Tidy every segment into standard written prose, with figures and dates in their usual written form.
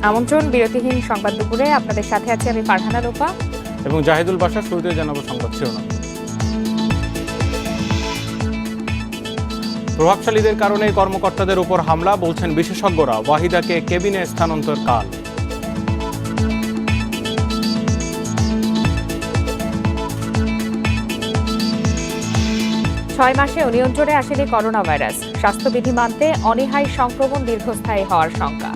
আমন্ত্রণ বিরতিহীন সংবাদ দুপুরে আপনাদের সাথে আছি আমি ফারহানা লোপা এবং জাহিদুল বাশা। শুরুতে জানাবো সংবাদ শিরোনাম। প্রভাবশালীদের কারণে কর্মকর্তাদের উপর হামলা, বলছেন বিশেষজ্ঞরা। ওয়াহিদাকে কেবিনে স্থানান্তর কাল। ছয় মাসে নিয়ন্ত্রণে আসেনি করোনা ভাইরাস, স্বাস্থ্যবিধি মানতে অনীহায় সংক্রমণ দীর্ঘস্থায়ী হওয়ার শঙ্কা।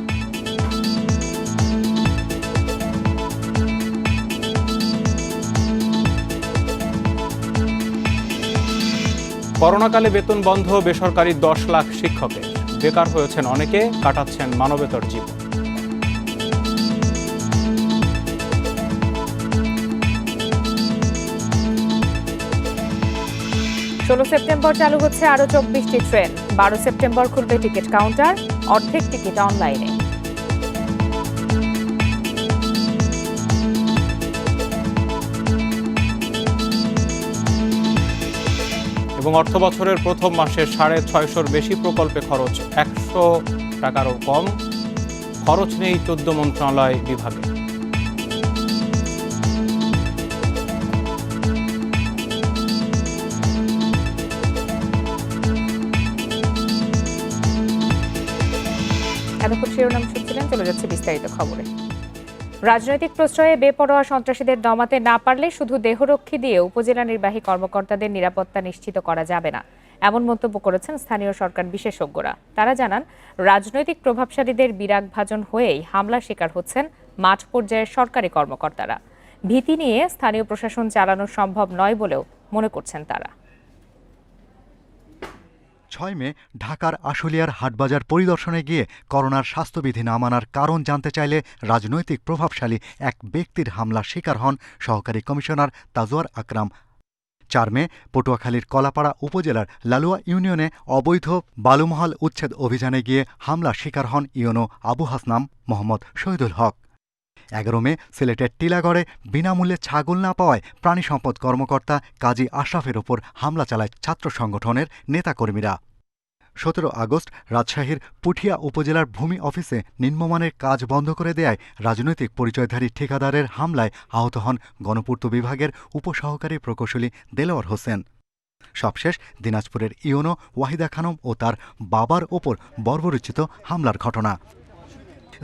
করোনাকালে বেতন বন্ধ বেসরকারি 10 লাখ শিক্ষকের। বেকার হয়েছেন অনেকে, কাটাচ্ছেন মানবেতর জীবন। 16 সেপ্টেম্বর চালু হচ্ছে আরো 24টি ট্রেন। 12 সেপ্টেম্বর খুলবে টিকিট কাউন্টার, অর্ধেক টিকিট অনলাইনে। এবং অর্থ বছরের প্রথম মাসে 650-র বেশি প্রকল্পে খরচ, 100 টাকারও কম। খরচ নেই 14 মন্ত্রণালয় বিভাগে। এতক্ষণ শিরোনাম শুনছিলেন, চলে যাচ্ছে বিস্তারিত খবরে। রাজনৈতিক প্রশ্রয়ে বেপরোয়া সন্ত্রাসীদের দমাতে না পারলে শুধু দেহরক্ষী দিয়ে উপজেলা নির্বাহী কর্মকর্তাদের নিরাপত্তা নিশ্চিত করা যাবে না, এমন মন্তব্য করেছেন স্থানীয় সরকার বিশেষজ্ঞরা। তারা জানান, রাজনৈতিক প্রভাবশালীদের বিরাগভাজন হয়েই হামলার শিকার হচ্ছেন মাঠ পর্যায়ের সরকারি কর্মকর্তারা। ভীতি নিয়ে স্থানীয় প্রশাসন চালানো সম্ভব নয় বলেও মনে করছেন তারা। 6 মে ঢাকার আশুলিয়ার হাটবাজার পরিদর্শনে গিয়ে করোনার স্বাস্থ্যবিধি না মানার কারণ জানতে চাইলে রাজনৈতিক প্রভাবশালী এক ব্যক্তির হামলার শিকার হন সহকারী কমিশনার তাজওয়ার আকরাম। 4 মে পটুয়াখালীর কলাপাড়া উপজেলার লালুয়া ইউনিয়নে অবৈধ বালুমহল উচ্ছেদ অভিযানে গিয়ে হামলার শিকার হন ইউনো আবু হাসনাম মোহাম্মদ শহীদুল হক। 11 মে সিলেটের টিলাগড়ে বিনামূল্যে ছাগল না পাওয়ায় প্রাণী সম্পদ কর্মকর্তা কাজী আশরাফের ওপর হামলা চালায় ছাত্র সংগঠনের নেতাকর্মীরা। 17 আগস্ট রাজশাহীর পুঠিয়া উপজেলার ভূমি অফিসে নিম্নমানের কাজ বন্ধ করে দেয়ায় রাজনৈতিক পরিচয়ধারী ঠিকাদারের হামলায় আহত হন গণপূর্ত বিভাগের উপসহকারী প্রকৌশলী দেলোয়ার হোসেন। সবশেষ দিনাজপুরের ইউনো ওয়াহিদা খানম ও তার বাবার ওপর বর্বরোচিত হামলার ঘটনা।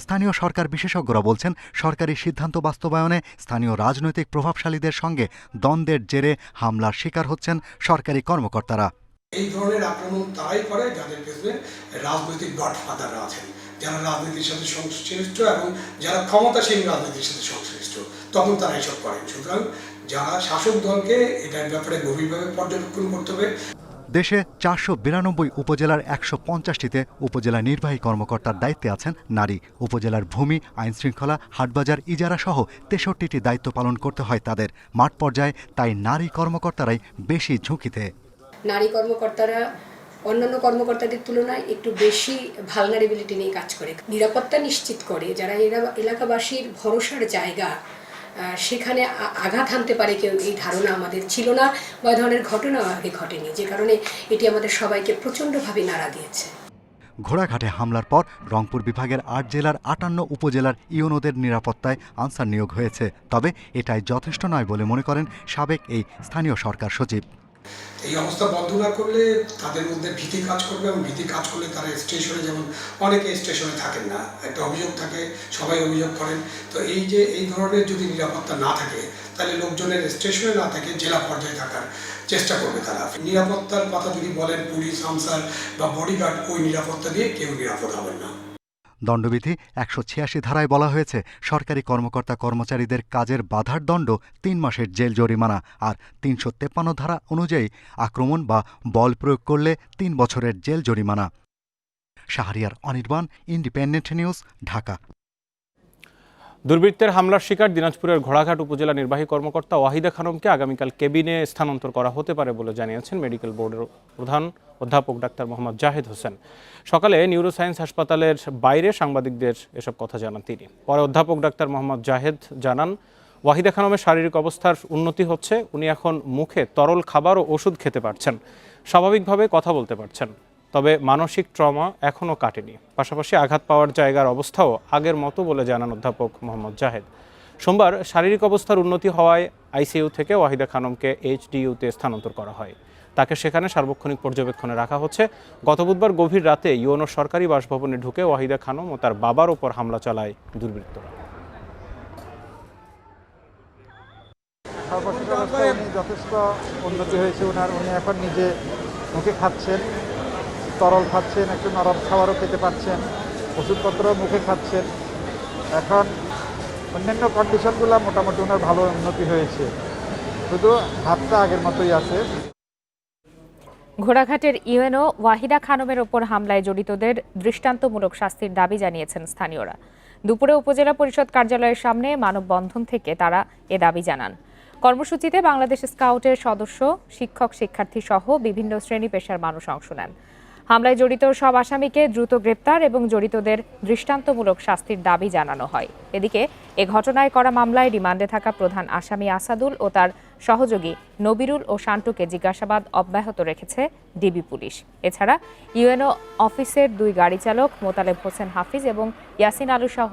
স্থানীয় সরকার বিশেষজ্ঞরা বলছেন, সরকারি সিদ্ধান্ত বাস্তবায়নে স্থানীয় রাজনৈতিক প্রভাবশালীদের সঙ্গে দ্বন্দ্বের জেরে হামলার শিকার হচ্ছেন সরকারি কর্মকর্তারা। এই ধরনের আক্রমণ তারাই করে যাদের পেছনে রাজনৈতিক গডফাদাররা আছেন, যারা রাজনীতির সাথে সংশ্লিষ্ট এবং যারা ক্ষমতাসীন রাজনীতির সাথে সংশ্লিষ্ট, তখন তারা এসব করেন। সুতরাং যারা শাসক দলকে এটার ব্যাপারে গভীরভাবে পর্যবেক্ষণ করতে হবে। দেশে 492 উপজেলার 150টিতে উপজেলা নির্বাহী কর্মকর্তার দায়িত্বে আছেন নারী। উপজেলার ভূমি, আইনশৃঙ্খলা, হাটবাজার ইজারা সহ 63টি দায়িত্ব পালন করতে হয় তাদের। মাঠ পর্যায়ে তাই নারী কর্মকর্তারাই বেশি ঝুঁকিতে। নারী কর্মকর্তারা অন্যান্য কর্মকর্তাদের তুলনায় একটু বেশি ভালনারেবিলিটি নিয়ে কাজ করে, নিরাপত্তা নিশ্চিত করে। যারা এলাকাবাসীর ভরসার জায়গা, সেখানে আঘাত হানতে পারে কেউ, এই ধারণা আমাদের ছিল না বা এই ধরনের ঘটনা আগে ঘটেনি, যে কারণে এটি আমাদের সবাইকে প্রচণ্ডভাবে নাড়া দিয়েছে। ঘোড়াঘাটে হামলার পর রংপুর বিভাগের 8 জেলার 58 উপজেলার ইউনোদের নিরাপত্তায় আনসার নিয়োগ হয়েছে। তবে এটাই যথেষ্ট নয় বলে মনে করেন সাবেক এই স্থানীয় সরকার সচিব। এই অবস্থা বন্ধ না করলে তাদের মধ্যে ভীতি কাজ করবে, এবং ভীতি কাজ করলে তারা স্টেশনে, যেমন অনেকে স্টেশনে থাকেন না, একটা অভিযোগ থাকে, সবাই অভিযোগ করেন। তো এই ধরনের যদি নিরাপত্তা না থাকে, তাহলে লোকজনের স্টেশনে না থাকে জেলা পর্যায়ে থাকার চেষ্টা করবে তারা। নিরাপত্তার কথা যদি বলেন, পুলিশ, আনসার বা বডিগার্ড, ওই নিরাপত্তা দিয়ে কেউ নিরাপদ হবেন না। দণ্ডবিধি 186 ধারায় বলা হয়েছে, সরকারি কর্মকর্তা কর্মচারীদের কাজের বাধার দণ্ড 3 মাসের জেল জরিমানা, আর 353 ধারা অনুযায়ী আক্রমণ বা বল প্রয়োগ করলে 3 বছরের জেল জরিমানা। Shahriar Anirban, independent news, Dhaka. দুর্বৃত্তের হামলার শিকার দিনাজপুরের ঘোড়াঘাট উপজেলা নির্বাহী কর্মকর্তা ওয়াহিদা খানমকে আগামীকাল কেবিনে স্থানান্তর করা হতে পারে বলে জানিয়েছেন মেডিকেল বোর্ডের প্রধান অধ্যাপক ডাক্তার মোহাম্মদ জাহেদ হোসেন। সকালে নিউরোসায়েন্স হাসপাতালের বাইরে সাংবাদিকদের এসব কথা জানান তিনি। পরে অধ্যাপক ডাক্তার মোহাম্মদ জাহেদ জানান, ওয়াহিদা খানমের শারীরিক অবস্থার উন্নতি হচ্ছে, উনি এখন মুখে তরল খাবার ও ওষুধ খেতে পারছেন, স্বাভাবিকভাবে কথা বলতে পারছেন। তবে মানসিক ট্রমা এখনও কাটেনি। পাশাপাশি আঘাত পাওয়ার জায়গার অবস্থাও আগের মতো বলে জানান অধ্যাপক মোহাম্মদ জাহেদ। সোমবার শারীরিক অবস্থার উন্নতি হওয়ায় আইসিইউ থেকে ওয়াহিদা খানমকে এইচডিইউতে স্থানান্তর করা হয়। তাকে সেখানে সার্বক্ষণিক পর্যবেক্ষণে রাখা হচ্ছে। গত বুধবার গভীর রাতে ইউএনওর সরকারি বাসভবনে ঢুকে ওয়াহিদা খানম ও তার বাবার ওপর হামলা চালায় দুর্বৃত্তরা। সর্বশেষ অবস্থায় উনি যথেষ্ট উন্নতি হয়েছে উনি এখন নিজে মুখে খাচ্ছেন, তরল খাচ্ছেন, একটু নরম খাবারও খেতে পারছেন, ওষুধপত্রও মুখে খাচ্ছেন। এখন অন্যান্য কন্ডিশনগুলো মোটামুটি ওনার ভালো উন্নতি হয়েছে, শুধু হাতটা আগের মতোই আছে। ঘোড়াঘাটের ইউএনও ওয়াহিদা খানমের ওপর হামলায় জড়িতদের দৃষ্টান্তমূলক শাস্তির দাবি জানিয়েছেন স্থানীয়রা। দুপুরে উপজেলা পরিষদ কার্যালয়ের সামনে মানববন্ধন থেকে তারা এ দাবি জানান। কর্মসূচিতে বাংলাদেশ স্কাউটের সদস্য, শিক্ষক, শিক্ষার্থী সহ বিভিন্ন শ্রেণী পেশার মানুষ অংশ নেন। হামলায় জড়িত সব আসামিকে দ্রুত গ্রেপ্তার এবং জড়িতদের দৃষ্টান্তমূলক শাস্তির দাবি জানানো হয়। এদিকে এ ঘটনায় করা মামলায় রিমান্ডে থাকা প্রধান আসামি আসাদুল ও তার সহযোগী নবিরুল ও শান্টুকে জিজ্ঞাসাবাদ অব্যাহত রেখেছে ডিবি পুলিশ। এছাড়া ইউএনও অফিসের 2 গাড়ি চালক মোতালেব হোসেন হাফিজ এবং ইয়াসিন আলু সহ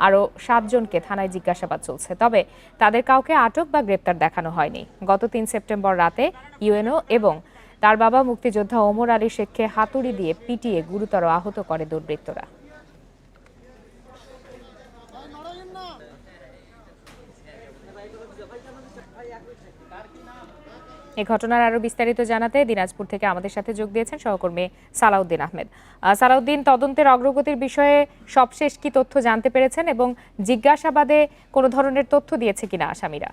আরও 7 জনকে থানায় জিজ্ঞাসাবাদ চলছে। তবে তাদের কাউকে আটক বা গ্রেপ্তার দেখানো হয়নি। গত 3 সেপ্টেম্বর রাতে ইউএনও এবং তার বাবা মুক্তিযোদ্ধা ওমর আলী শেখকে হাতুড়ি দিয়ে পিটিয়ে গুরুতর আহত করে দুর্বৃত্তরা। এই ঘটনার আরো বিস্তারিত জানাতে দিনাজপুর থেকে আমাদের সাথে যোগ দিয়েছেন সহকর্মী সালাউদ্দিন আহমেদ। সালাউদ্দিন, তদন্তের অগ্রগতির বিষয়ে সবশেষ কি তথ্য জানতে পেরেছেন এবং জিজ্ঞাসাবাদে কোনো ধরনের তথ্য দিয়েছে কিনা আসামিরা?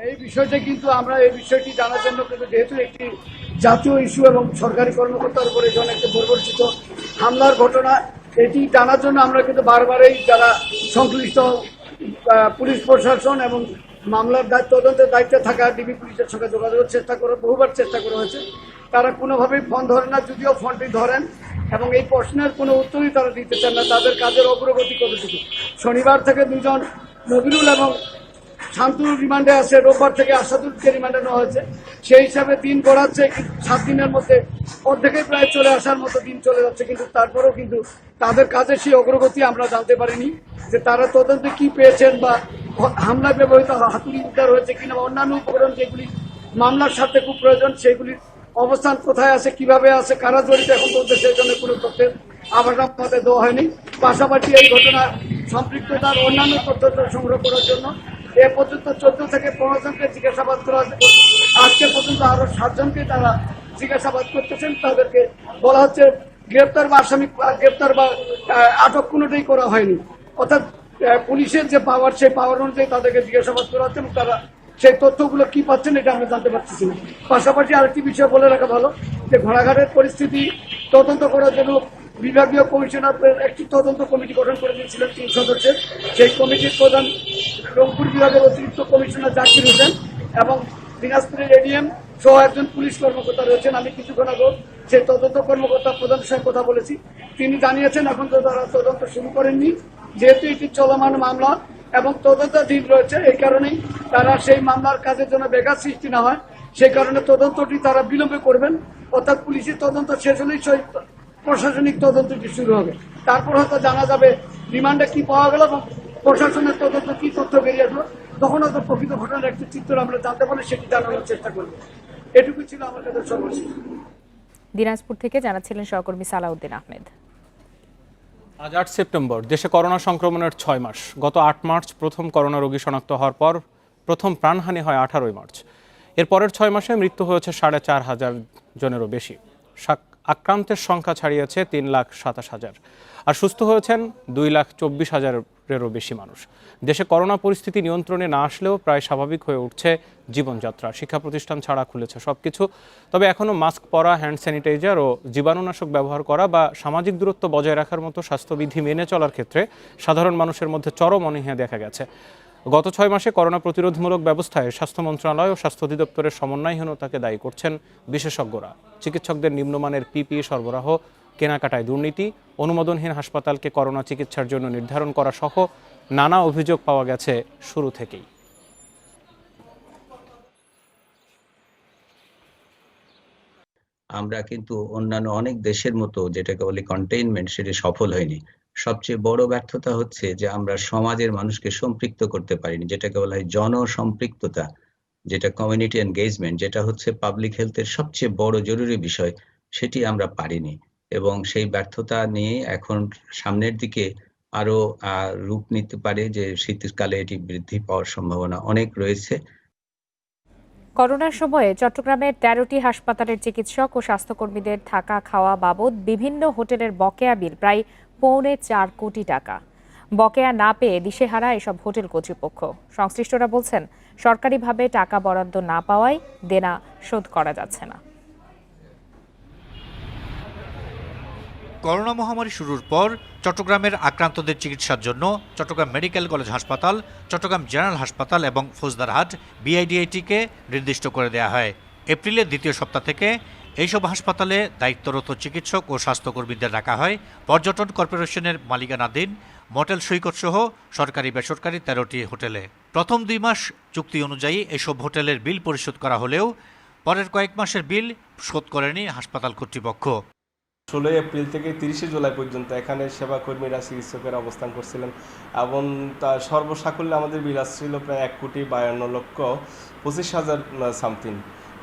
এই বিষয়টা কিন্তু আমরা এই বিষয়টি জানার জন্য কিন্তু যেহেতু একটি জাতীয় ইস্যু এবং সরকারি কর্মকর্তার উপরে যখন একটি বর্বরচিত হামলার ঘটনা, এটি জানার জন্য আমরা কিন্তু বারবারই যারা সংশ্লিষ্ট পুলিশ প্রশাসন এবং মামলার তদন্তের দায়িত্বে থাকা ডিবি পুলিশের সঙ্গে যোগাযোগের চেষ্টা করে বহুবার চেষ্টা করা হয়েছে। তারা কোনোভাবেই ফোন ধরেন না, যদিও ফোনটি ধরেন এবং এই প্রশ্নের কোনো উত্তরই তারা দিতে চান না। তাদের কাজের অগ্রগতি কতটুকু। শনিবার থেকে 2 জন নবিরুল এবং শান্তুর রিমান্ডে আছে, রোববার থেকে আসাদুলকে রিমান্ডে নেওয়া হয়েছে। সেই হিসাবে দিন গড়াচ্ছে, 7 দিনের মধ্যে অর্ধেকেই প্রায় চলে আসার মতো দিন চলে যাচ্ছে, কিন্তু তারপরেও কিন্তু তাদের কাজের সেই অগ্রগতি আমরা জানতে পারিনি যে তারা তদন্তে কি পেয়েছেন বা হামলায় ব্যবহৃত হাতুড়ি উদ্ধার হয়েছে কিনা বা অন্যান্য উপকরণ যেগুলি মামলার সাথে খুব প্রয়োজন সেগুলির অবস্থান কোথায় আছে, কিভাবে আছে, কারা জড়িত এখন চলছে সেই জন্য কোনো তথ্যের আভাস আমাদের দেওয়া হয়নি। পাশাপাশি এই ঘটনার সম্পৃক্ততার অন্যান্য তথ্য সংগ্রহ করার জন্য এ পর্যন্ত 14 থেকে 15 জনকে জিজ্ঞাসাবাদ করা হয়েছে। আজকে পর্যন্ত আরো 7 জনকে তারা জিজ্ঞাসাবাদ করতেছেন। তাদেরকে বলা হচ্ছে গ্রেপ্তার বা আসামি গ্রেপ্তার বা আটক কোনোটাই করা হয়নি। অর্থাৎ পুলিশের যে পাওয়ার সেই পাওয়ার অনুযায়ী তাদেরকে জিজ্ঞাসাবাদ করা হচ্ছে এবং তারা সেই তথ্যগুলো কি পাচ্ছেন এটা আমরা জানতে পারতেছি না। পাশাপাশি আরেকটি বিষয় বলে রাখা ভালো যে ঘোড়াঘাটের পরিস্থিতি তদন্ত করার জন্য বিভাগীয় কমিশনার একটি তদন্ত কমিটি গঠন করে দিয়েছিলেন 3 সদস্যের। সেই কমিটির প্রধান রংপুর বিভাগের অতিরিক্ত কমিশনার জাকির হোসেন এবং দিনাজপুরের এডিএম সহ একজন পুলিশ কর্মকর্তা রয়েছেন। আমি কিছুক্ষণ আগে সেই তদন্ত কর্মকর্তা প্রধানের সঙ্গে কথা বলেছি। তিনি জানিয়েছেন এখন তো তারা তদন্ত শুরু করেননি, যেহেতু এটি চলমান মামলা এবং তদন্তাধীন রয়েছে, এই কারণেই তারা সেই মামলার কাজের জন্য বেকার সৃষ্টি না হয় সেই কারণে তদন্তটি তারা বিলম্বে করবেন। অর্থাৎ পুলিশের তদন্ত শেষ হলেই প্রশাসনিক তদন্তটি শুরু হবে। তারপর হয়তো জানা যাবে রিমান্ডে কি পাওয়া গেল এবং প্রশাসনের তদন্ত কি তথ্য বেরিয়ে আসলো, তখন হয়তো প্রকৃত ঘটনার একটি চিত্র আমরা জানতে পারি, সেটি জানানোর চেষ্টা করব। এটুকু ছিল আমার কাছে সর্বশেষ। দিনাজপুর থেকে জানাচ্ছিলেন সহকর্মী সালাউদ্দিন আহমেদ। আজ 8 সেপ্টেম্বর, দেশে করোনা সংক্রমণের 6 মাস। গত 8 মার্চ প্রথম করোনা রোগী শনাক্ত হওয়ার পর প্রথম প্রাণহানি হয় 18 মার্চ। এর পরের 6 মাসে মৃত্যু হয়েছে 4,500 জনেরও বেশি। আক্রান্তের সংখ্যা ছাড়িয়েছে 3,27,000 আর সুস্থ হয়েছেন 2,24,000-এরও বেশি মানুষ। দেশে করোনা পরিস্থিতি নিয়ন্ত্রণে না আসলেও প্রায় স্বাভাবিক হয়ে উঠছে জীবনযাত্রা। শিক্ষা প্রতিষ্ঠান ছাড়া খুলেছে সবকিছু। তবে এখনও মাস্ক পরা, হ্যান্ড স্যানিটাইজার ও জীবাণুনাশক ব্যবহার করা বা সামাজিক দূরত্ব বজায় রাখার মতো স্বাস্থ্যবিধি মেনে চলার ক্ষেত্রে সাধারণ মানুষের মধ্যে চরম অনীহা দেখা গেছে। গত 6 মাসে করোনা প্রতিরোধমূলক ব্যবস্থায় স্বাস্থ্য মন্ত্রণালয় ও স্বাস্থ্য অধিদপ্তরের সমন্বয়হীনতাকে দায়ী করছেন বিশেষজ্ঞরা। চিকিৎসকদের নিম্নমানের পিপিই সরবরাহ, কেনাকাটায় দুর্নীতি, অনুমোদনহীন হাসপাতালকে করোনা চিকিৎসার জন্য নির্ধারণ করা সহ নানা অভিযোগ পাওয়া গেছে শুরু থেকেই। আমরা কিন্তু অন্যান্য অনেক দেশের মতো যেটাকে বলি কন্টেইনমেন্ট, সেটি সফল হয়নি। সবচেয়ে বড় ব্যর্থতা হচ্ছে যে আমরা সমাজের মানুষকে সম্পৃক্ত করতে পারিনি, যেটাকে বলা হয় জনসম্পৃক্ততা, যেটা কমিউনিটি এনগেজমেন্ট, যেটা হচ্ছে পাবলিক হেলথের সবচেয়ে বড় জরুরি বিষয়, সেটি আমরা পারিনি। এবং সেই ব্যর্থতা নিয়ে এখন সামনের দিকে আরো রূপ নিতে পারে, যে শীতকালে এটি বৃদ্ধি পাওয়ার সম্ভাবনা অনেক রয়েছে। করোনার সময়ে চট্টগ্রামের 13টি হাসপাতালের চিকিৎসক ও স্বাস্থ্যকর্মীদের থাকা খাওয়া বাবদ বিভিন্ন হোটেলের বকেয়া বিল প্রায় 4.25 কোটি টাকা। বকেয়া না পেয়ে দিশেহারা এসব হোটেল কর্তৃপক্ষ। সংশ্লিষ্টরা বলছেন, সরকারিভাবে টাকা বরাদ্দ না পাওয়ায় দেনা শোধ করা যাচ্ছে না। করোনা মহামারী শুরুর পর চট্টগ্রামের আক্রান্তদের চিকিৎসার জন্য চট্টগ্রাম মেডিকেল কলেজ হাসপাতাল, চট্টগ্রাম জেনারেল হাসপাতাল এবং ফৌজদারহাট বিআইডিআইটিকে নির্দিষ্ট করে দেওয়া হয়। এপ্রিলের দ্বিতীয় সপ্তাহ থেকে এইসব হাসপাতালে দায়িত্বরত চিকিৎসক ও স্বাস্থ্যকর্মীদের রাখা হয়। পর্যটন কর্পোরেশনের মালিকানাধীন মোটেল সৈকত সহ সরকারি বেসরকারি 13টি হোটেলে। প্রথম 2 মাস চুক্তি অনুযায়ী এসব হোটেলের বিল পরিশোধ করা হলেও পরের কয়েক মাসের বিল শোধ করেনি হাসপাতাল কর্তৃপক্ষ। 16 এপ্রিল থেকে 30 জুলাই পর্যন্ত এখানে সেবাকর্মীরা, চিকিৎসকেরা অবস্থান করছিলেন এবং তার সর্বসাকুল্যে আমাদের বিল আসছিল প্রায় 1,52,25,000 সামথিং।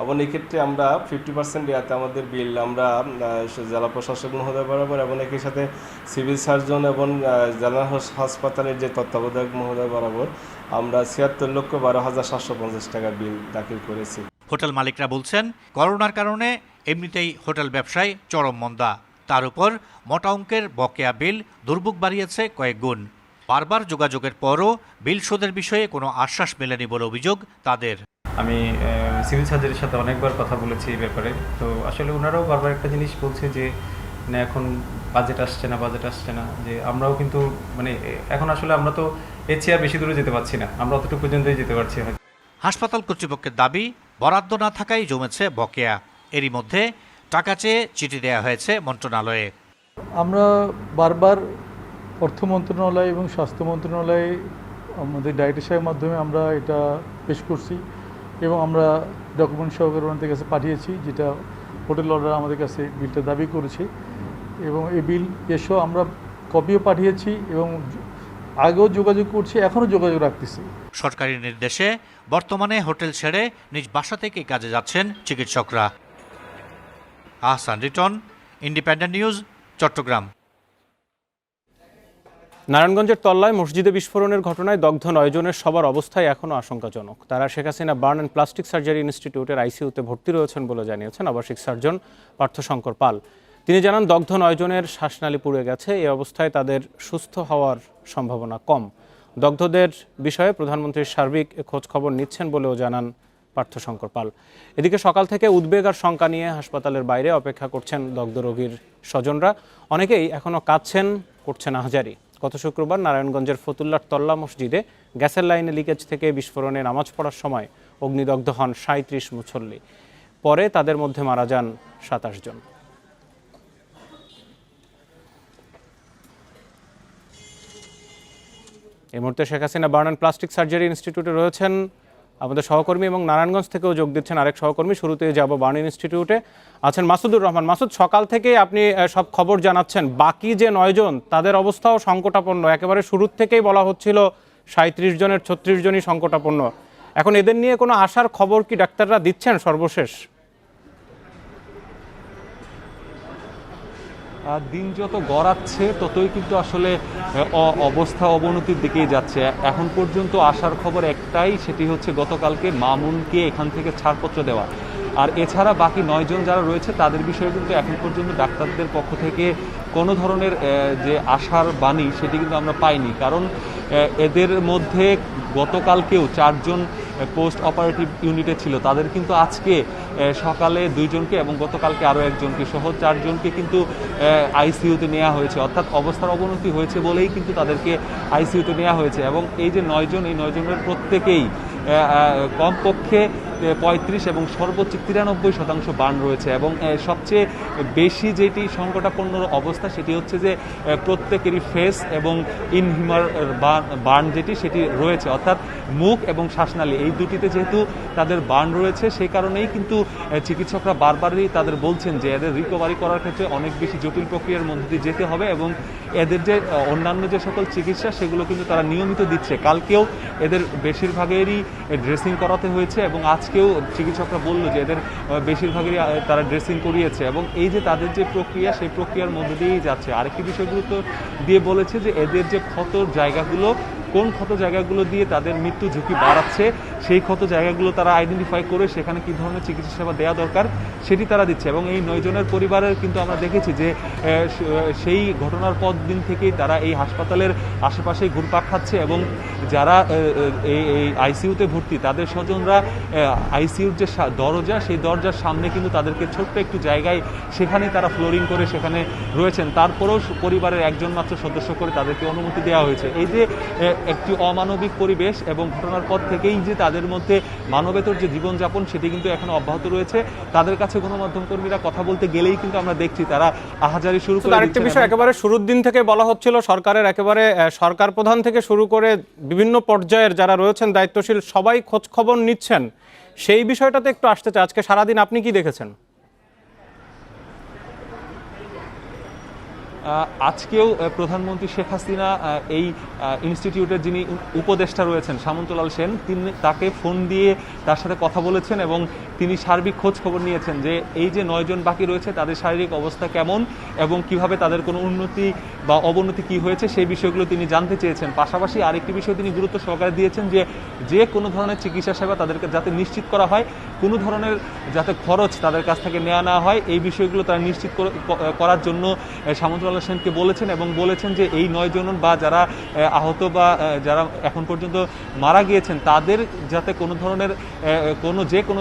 এবং এক্ষেত্রে আমরা 50% রেয়াতে আমাদের বিল আমরা জেলা প্রশাসক মহোদয় বরাবর এবং একই সাথে সিভিল সার্জন এবং জেলা হাসপাতালের যে তত্ত্বাবধায়ক মহোদয় বরাবর আমরা 76,12,750 টাকা বিল দাখিল করেছি। হোটেল মালিকরা বলছেন, করোনার কারণে এমনিতেই হোটেল ব্যবসায় চরম মন্দা, তার উপর মোটা অঙ্কের বকেয়া বিল দুর্ভোগ বাড়িয়েছে কয়েক গুণ। বারবার যোগাযোগের পরও বিল শোধের বিষয়ে কোনো আশ্বাস মেলেনি বলে অভিযোগ তাদের। আমি সিভিল সার্জনের সাথে অনেকবার কথা বলেছি এই ব্যাপারে, তো আসলে ওনারাও বারবার একটা জিনিস বলছে যে না এখন বাজেট আসছে না, যে আমরাও কিন্তু মানে এখন আসলে আমরা তো এর চেয়ে বেশি দূরে যেতে পারছি না, আমরা অতটুকু পর্যন্তই যেতে পারছি। হাসপাতাল কর্তৃপক্ষের দাবি, বরাদ্দ না থাকায় জমেছে বকেয়া। এরই মধ্যে টাকা চেয়ে চিঠি দেওয়া হয়েছে মন্ত্রণালয়ে। আমরা বারবার অর্থ মন্ত্রণালয় এবং স্বাস্থ্য মন্ত্রণালয়ে আমাদের ডায়েটিশিয়ানের মাধ্যমে আমরা এটা পেশ করছি এবং আমরা ডকুমেন্ট সহকারে ওনাদের কাছে পাঠিয়েছি, যেটা হোটেল অর্ডার আমাদের কাছে বিলটা দাবি করেছে এবং এই বিল এসেও আমরা কপিও পাঠিয়েছি এবং আগেও যোগাযোগ করছি, এখনও যোগাযোগ রাখতেছি। সরকারি নির্দেশে বর্তমানে হোটেল ছেড়ে নিজ বাসা থেকে কাজে যাচ্ছেন চিকিৎসকরা। Ahsan Riton, Independent News, Chittagong. নারায়ণগঞ্জের তল্লায় মসজিদে বিস্ফোরণের ঘটনায় দগ্ধ 9 জনের সবার অবস্থায় এখনও আশঙ্কাজনক। তারা Sheikh Hasina burn and plastic surgery ইনস্টিটিউটের আইসিইউতে ভর্তি রয়েছেন বলে জানিয়েছেন আবাসিক সার্জন পার্থশঙ্কর পাল। তিনি জানান, দগ্ধ 9 জনের শ্বাসনালী পুড়ে গেছে, এই অবস্থায় তাদের সুস্থ হওয়ার সম্ভাবনা কম। দগ্ধদের বিষয়ে প্রধানমন্ত্রীর সার্বিক খোঁজ খবর নিচ্ছেন বলেও জানান পার্থশঙ্কর পাল। এদিকে সকাল থেকে উদ্বেগ আর শঙ্কা নিয়ে হাসপাতালের বাইরে অপেক্ষা করছেন দগ্ধ রোগীর স্বজনরা। অনেকেই এখনও কাঁদছেন, করছেন আহাজারি। গত শুক্রবার নারায়ণগঞ্জের ফতুল্লার তল্লা মসজিদে গ্যাসের লাইনে লিকেজ থেকে বিস্ফোরণে নামাজ পড়ার সময় অগ্নিদগ্ধ হন 37 মুসল্লি। পরে তাদের মধ্যে মারা যান 27 জন। এই মুহূর্তে Sheikh Hasina burn and plastic surgery ইনস্টিটিউটে রয়েছেন আমাদের সহকর্মী এবং নারায়ণগঞ্জ থেকেও যোগ দিচ্ছেন আরেক সহকর্মী। শুরুতে যাব বার্ন ইনস্টিটিউটে, আছেন মাসুদুর রহমান। মাসুদ, সকাল থেকে আপনি সব খবর জানাচ্ছেন, বাকি যে 9 জন তাদের অবস্থাও সংকটাপন্ন। একেবারে শুরুর থেকেই বলা হচ্ছিল 37 জনের 36 জনই সংকটাপন্ন। এখন এদের নিয়ে কোনো আশার খবর কি ডাক্তাররা দিচ্ছেন সর্বশেষ? দিন যত গড়াচ্ছে ততই কিন্তু আসলে অবস্থা অবনতির দিকেই যাচ্ছে। এখন পর্যন্ত আসার খবর একটাই, সেটি হচ্ছে গতকালকে মামুনকে এখান থেকে ছাড়পত্র দেওয়া। আর এছাড়া বাকি 9 জন যারা রয়েছে তাদের বিষয়ে কিন্তু এখন পর্যন্ত ডাক্তারদের পক্ষ থেকে কোনো ধরনের যে আশার বাণী সেটি কিন্তু আমরা পাইনি। কারণ এদের মধ্যে গতকালকেও 4 জন পোস্ট অপারেটিভ ইউনিটে ছিল, তাদের কিন্তু আজকে সকালে 2 জনকে এবং গতকালকে আরও 1 জনকে সহ 4 জনকে কিন্তু আইসিইউতে নেওয়া হয়েছে। অর্থাৎ অবস্থার অবনতি হয়েছে বলেই কিন্তু তাদেরকে আইসিইউতে নেওয়া হয়েছে। এবং এই যে 9 জন, এই 9 জনের প্রত্যেকেই কমপক্ষে 35 এবং সর্বোচ্চ 93% বার্ন রয়েছে। এবং সবচেয়ে বেশি যেটি সংকটাপন্ন অবস্থা সেটি হচ্ছে যে প্রত্যেকেরই ফেস এবং ইনহিউমার বার্ন যেটি সেটি রয়েছে, অর্থাৎ মুখ এবং শ্বাসনালী এই দুটিতে যেহেতু তাদের বার্ন রয়েছে সেই কারণেই কিন্তু চিকিৎসকরা বারবারই তাদের বলছেন যে এদের রিকভারি করার ক্ষেত্রে অনেক বেশি জটিল প্রক্রিয়ার মধ্যে দিয়ে যেতে হবে এবং এদের যে অন্যান্য যে সকল চিকিৎসা সেগুলো কিন্তু তারা নিয়মিত দিচ্ছে। কালকেও এদের বেশিরভাগেরই ড্রেসিং করাতে হয়েছে এবং আজকেও চিকিৎসকরা বলল যে এদের বেশিরভাগেরই তারা ড্রেসিং করিয়েছে এবং এই যে তাদের যে প্রক্রিয়া সেই প্রক্রিয়ার মধ্যে দিয়েই যাচ্ছে। আরেকটি বিষয় গুরুত্ব দিয়ে বলেছে যে এদের যে ক্ষতর জায়গাগুলো, কোন ক্ষত জায়গাগুলো দিয়ে তাদের মৃত্যু ঝুঁকি বাড়াচ্ছে সেই ক্ষত জায়গাগুলো তারা আইডেন্টিফাই করে সেখানে কী ধরনের চিকিৎসা সেবা দেওয়া দরকার সেটি তারা দিচ্ছে। এবং এই 9 জনের পরিবারের কিন্তু আমরা দেখেছি যে সেই ঘটনার পর দিন থেকেই তারা এই হাসপাতালের আশেপাশেই ঘুরপাক খাচ্ছে এবং যারা এই আইসিইউতে ভর্তি তাদের স্বজনরা আইসিইউর যে দরজা সেই দরজার সামনে কিন্তু তাদেরকে ছোট্ট একটু জায়গায় সেখানে তারা ফ্লোরিং করে সেখানে রয়েছেন, তারপরেও পরিবারের একজন মাত্র সদস্য করে তাদেরকে অনুমতি দেওয়া হয়েছে। এই যে একটি অমানবিক পরিবেশ এবং ঘটনার পর থেকেই যে তাদের মধ্যে মানবেতর যে জীবনযাপন সেটি কিন্তু এখন অব্যাহত রয়েছে। তাদের কাছে গণমাধ্যম কর্মীরা কথা বলতে গেলেই কিন্তু আমরা দেখছি তারা আহাজারি শুরু করে। আরেকটি বিষয় একেবারে শুরুর দিন থেকে বলা হচ্ছিল সরকারের একেবারে সরকার প্রধান থেকে শুরু করে বিভিন্ন পর্যায়ের যারা রয়েছেন দায়িত্বশীল সবাই খোঁজ খবর নিচ্ছেন, সেই বিষয়টাতে একটু আসতে চাই। আজকে সারাদিন আপনি কি দেখেছেন? আজকেও প্রধানমন্ত্রী শেখ হাসিনা এই ইনস্টিটিউটের যিনি উপদেষ্টা রয়েছেন সামন্তলাল সেন তাকে ফোন দিয়ে তার সাথে কথা বলেছেন এবং তিনি সার্বিক খোঁজ খবর নিয়েছেন যে এই যে 9 জন বাকি রয়েছে তাদের শারীরিক অবস্থা কেমন এবং কিভাবে তাদের কোনো উন্নতি বা অবনতি কি হয়েছে সেই বিষয়গুলো তিনি জানতে চেয়েছেন। পাশাপাশি আরেকটি বিষয় তিনি গুরুত্ব সহকারে দিয়েছেন যে কোনো ধরনের চিকিৎসা সেবা তাদেরকে যাতে নিশ্চিত করা হয়, কোনো ধরনের যাতে খরচ তাদের কাছ থেকে নেওয়া না হয় এই বিষয়গুলো তারা নিশ্চিত করার জন্য সামন্তলাল সেনকে বলেছেন এবং বলেছেন যে এই 9 জন বা যারা আহত বা যারা এখন পর্যন্ত মারা গিয়েছেন তাদের যাতে কোনো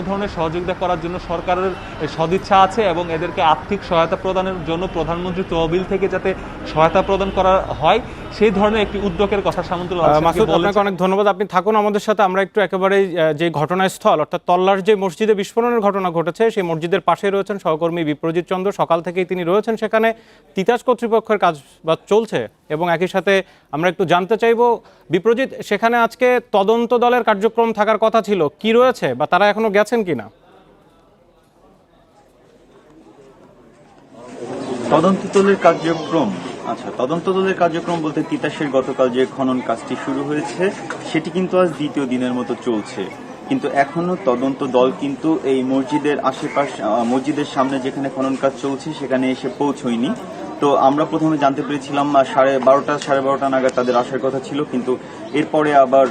ধরনের সহযোগিতা করার জন্য সরকারের সদিচ্ছা আছে এবং এদেরকে আর্থিক সহায়তা প্রদানের জন্য প্রধানমন্ত্রী তহবিল থেকে যাতে সহায়তা প্রদান করা হয় সেই ধরনের একটি উদ্যোগের কথা সামন্তলাল মাসুদ আপনাকে অনেক ধন্যবাদ। আপনি থাকুন আমাদের সাথে। আমরা একটু একেবারে যে ঘটনাস্থল অর্থাৎ তল্লার যে মসজিদে বিস্ফোরণের ঘটনা ঘটেছে সেই মসজিদের পাশে রয়েছেন সহকর্মী বিপ্রজিৎ চন্দ্র। সকাল থেকেই তিনি রয়েছেন সেখানে, তিতাস কর্তৃপক্ষের কাজ চলছে এবং একই সাথে আমরা একটু জানতে চাইব বিপ্রজিৎ, সেখানে আজকে তদন্ত দলের কার্যক্রম থাকার কথা ছিল, কি রয়েছে বা তারা এখনো গেছেন কিনা? তদন্ত দলের কার্যক্রম বলতে তিতাসের গতকাল যে খনন কাজটি শুরু হয়েছে সেটি কিন্তু আজ দ্বিতীয় দিনের মতো চলছে, কিন্তু এখনো তদন্ত দল কিন্তু এই মসজিদের সামনে যেখানে খনন কাজ চলছে সেখানে এসে পৌঁছয়নি। তো আমরা প্রথমে জানতে পেরেছিলাম 12:30 নাগাদ তাদের আসার কথা ছিল, কিন্তু এরপরে আবার